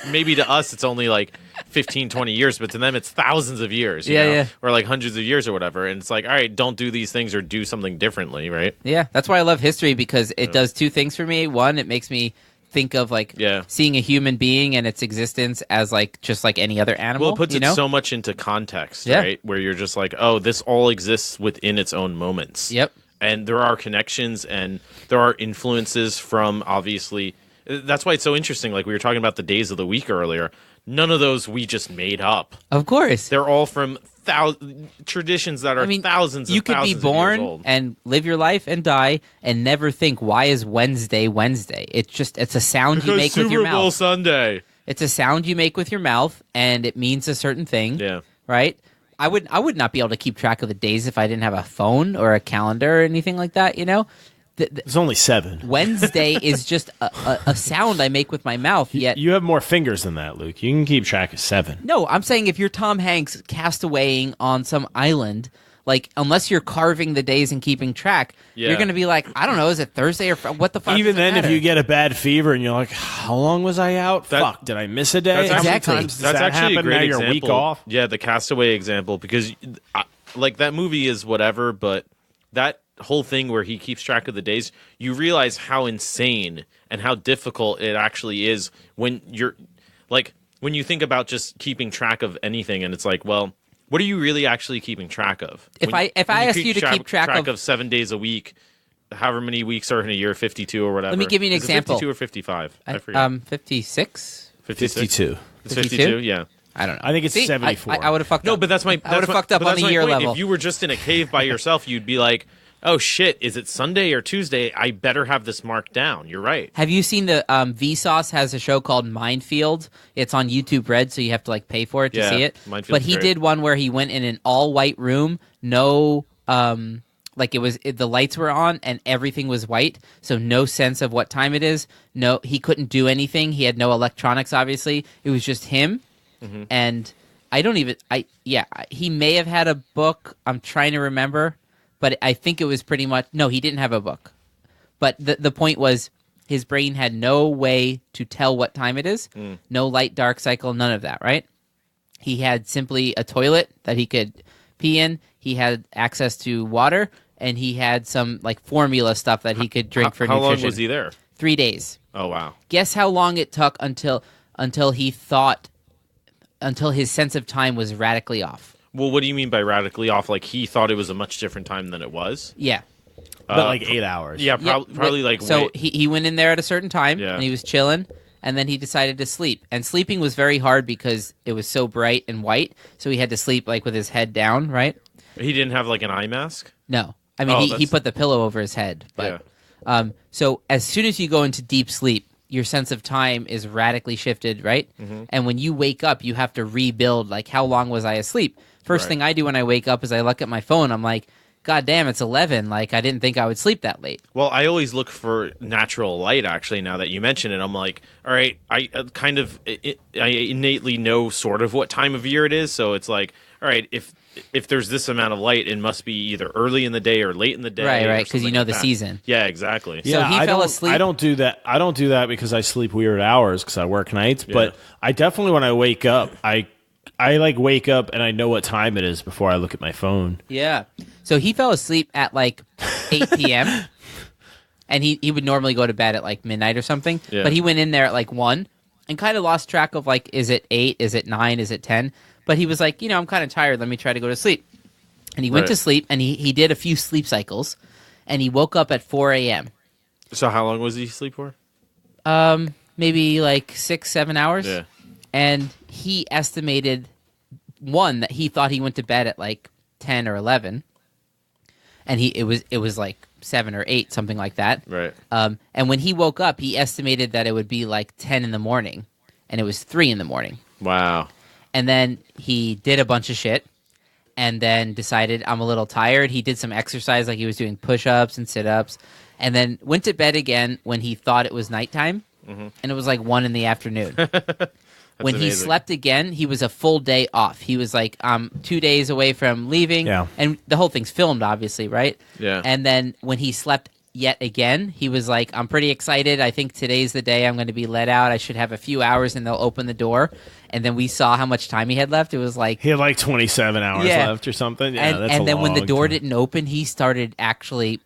maybe to us it's only like 15, 20 years, but to them it's thousands of years, or like hundreds of years or whatever. And it's like, all right, don't do these things or do something differently, right? Yeah, that's why I love history, because it does two things for me. One, it makes me think of like seeing a human being and its existence as like just like any other animal. Well, it puts it so much into context, right? Where you're just like, oh, this all exists within its own moments. Yep. And there are connections and there are influences from, obviously. That's why it's so interesting. Like we were talking about the days of the week earlier. None of those we just made up. Of course. They're all from traditions that are thousands you and thousands could be born of years old. And live your life and die and never think, why is Wednesday? It's a sound you make with your mouth. Super Bowl Sunday. It's a sound you make with your mouth, and it means a certain thing. Yeah. Right? I would not be able to keep track of the days if I didn't have a phone or a calendar or anything like that, There's only 7. Wednesday is just a sound I make with my mouth. Yet you have more fingers than that, Luke. You can keep track of 7. No, I'm saying if you're Tom Hanks castawaying on some island, like unless you're carving the days and keeping track, you're going to be like, I don't know, is it Thursday or what the fuck? Even then, if you get a bad fever and you're like, how long was I out? Fuck, did I miss a day? Exactly. How many times does that's that actually happen? a great now example. You're a week off. Yeah, the Castaway example, because like that movie is whatever, but that whole thing where he keeps track of the days, you realize how insane and how difficult it actually is when you're like when you think about just keeping track of anything, and it's like, well, what are you really actually keeping track of? If I ask you to keep track of 7 days a week, however many weeks are in a year, 52 or whatever. Let me give you an example. 52 or 55? I forget. 56? 52. It's 52? Yeah. I don't know. I think it's 74. I would have fucked up. No, but I would have fucked up on the year point. level. If you were just in a cave by yourself, you'd be like, oh shit, is it Sunday or Tuesday? I better have this marked down. You're right. Have you seen the Vsauce has a show called Minefield? It's on YouTube Red, so you have to like pay for it to see it. But he did one where he went in an all white room, no like the lights were on and everything was white, so no sense of what time it is. No, he couldn't do anything. He had no electronics, obviously. It was just him. Mm-hmm. And he may have had a book. I'm trying to remember. But I think it was pretty much... No, he didn't have a book. But the point was his brain had no way to tell what time it is. No light, dark cycle, none of that, right? He had simply a toilet that he could pee in. He had access to water. And he had some like formula stuff that he could drink for nutrition. How long was he there? 3 days. Oh, wow. Guess how long it took until he thought... Until his sense of time was radically off. Well, what do you mean by radically off? Like, he thought it was a much different time than it was? Yeah. But like 8 hours. Yeah, probably like... So he went in there at a certain time, and he was chilling, and then he decided to sleep. And sleeping was very hard because it was so bright and white, so he had to sleep like with his head down, right? He didn't have like an eye mask? No. I mean, he put the pillow over his head. But, so as soon as you go into deep sleep, your sense of time is radically shifted, right? Mm-hmm. And when you wake up, you have to rebuild, like, how long was I asleep? First thing I do when I wake up is I look at my phone. I'm like, God damn, it's 11. Like, I didn't think I would sleep that late. Well, I always look for natural light, actually, now that you mention it. I'm like, all right, I innately know sort of what time of year it is. So it's like, all right, if there's this amount of light, it must be either early in the day or late in the day. Right, because you know the season. Yeah, exactly. So he fell asleep. I don't do that. I don't do that because I sleep weird hours because I work nights. Yeah. But I definitely, when I wake up, I like wake up and I know what time it is before I look at my phone. Yeah. So he fell asleep at like 8 p.m. and he would normally go to bed at like midnight or something. Yeah. But he went in there at like 1 and kind of lost track of like, is it 8? Is it 9? Is it 10? But he was like, I'm kind of tired. Let me try to go to sleep. And he went to sleep, and he did a few sleep cycles, and he woke up at 4 a.m. So how long was he asleep for? Maybe like 6-7 hours. Yeah. And he estimated, that he thought he went to bed at like 10 or 11. And it was like 7 or 8, something like that. Right. And when he woke up, he estimated that it would be like 10 in the morning, and it was 3 in the morning. Wow. And then he did a bunch of shit and then decided, I'm a little tired. He did some exercise, like he was doing push-ups and sit-ups, and then went to bed again when he thought it was nighttime, and it was like 1 in the afternoon. When amazing. He slept again, he was a full day off. He was like, 2 days away from leaving, and the whole thing's filmed, obviously, right? Yeah. And then when he slept yet again, he was like, I'm pretty excited. I think today's the day I'm going to be let out. I should have a few hours and they'll open the door. And then we saw how much time he had left. It was like... He had like 27 hours left or something. Yeah, and then when the door didn't open, he started actually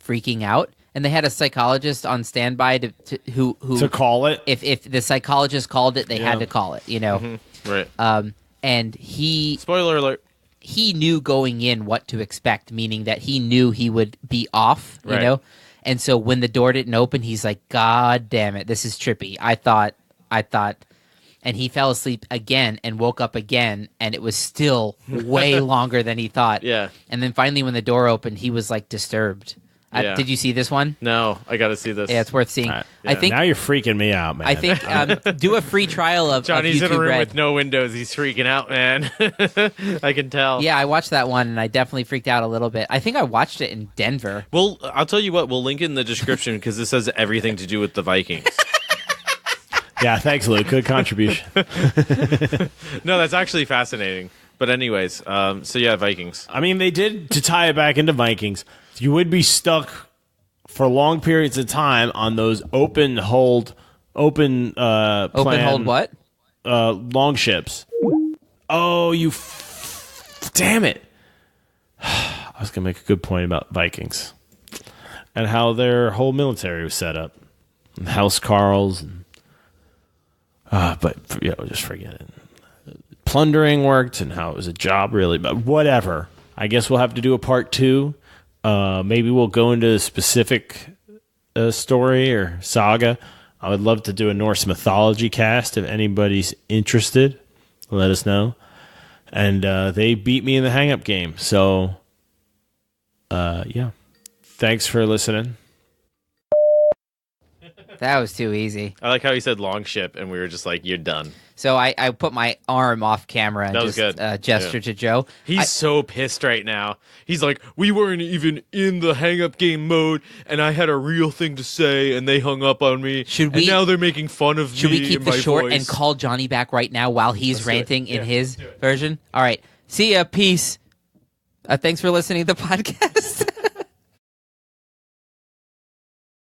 freaking out. And they had a psychologist on standby to call it. If the psychologist called it, they had to call it, Mm-hmm. Right. And he... Spoiler alert. He knew going in what to expect, meaning that he knew he would be off, you know? And so when the door didn't open, he's like, God damn it, this is trippy. I thought, and he fell asleep again and woke up again, and it was still way longer than he thought. Yeah. And then finally when the door opened, he was like disturbed. Did you see this one? No, I got to see this. Yeah, it's worth seeing. I think now you're freaking me out, man. I think do a free trial of Johnny's of YouTube in a room Red. with no windows. He's freaking out, man. I can tell. Yeah, I watched that one, and I definitely freaked out a little bit. I think I watched it in Denver. Well, I'll tell you what. We'll link in the description because this has everything to do with the Vikings. Yeah, thanks, Luke. Good contribution. No, that's actually fascinating. But anyways, so yeah, Vikings. I mean, they did, to tie it back into Vikings, you would be stuck for long periods of time on those open hold what? Long ships. Oh, damn it. I was going to make a good point about Vikings and how their whole military was set up. And House Carls. But just forget it. Plundering worked and how it was a job, really. But whatever. I guess we'll have to do a part 2. Maybe we'll go into a specific story or saga. I would love to do a Norse mythology cast if anybody's interested. Let us know. And they beat me in the hang-up game. So, yeah. Thanks for listening. That was too easy. I like how he said long ship, and we were just like, you're done. So I put my arm off camera and just gestured to Joe. He's so pissed right now. He's like, we weren't even in the hang-up game mode, and I had a real thing to say, and they hung up on me. And now they're making fun of me. Should we keep and this my short voice. and call Johnny back right now while he's ranting in his version? All right. See ya. Peace. Thanks for listening to the podcast.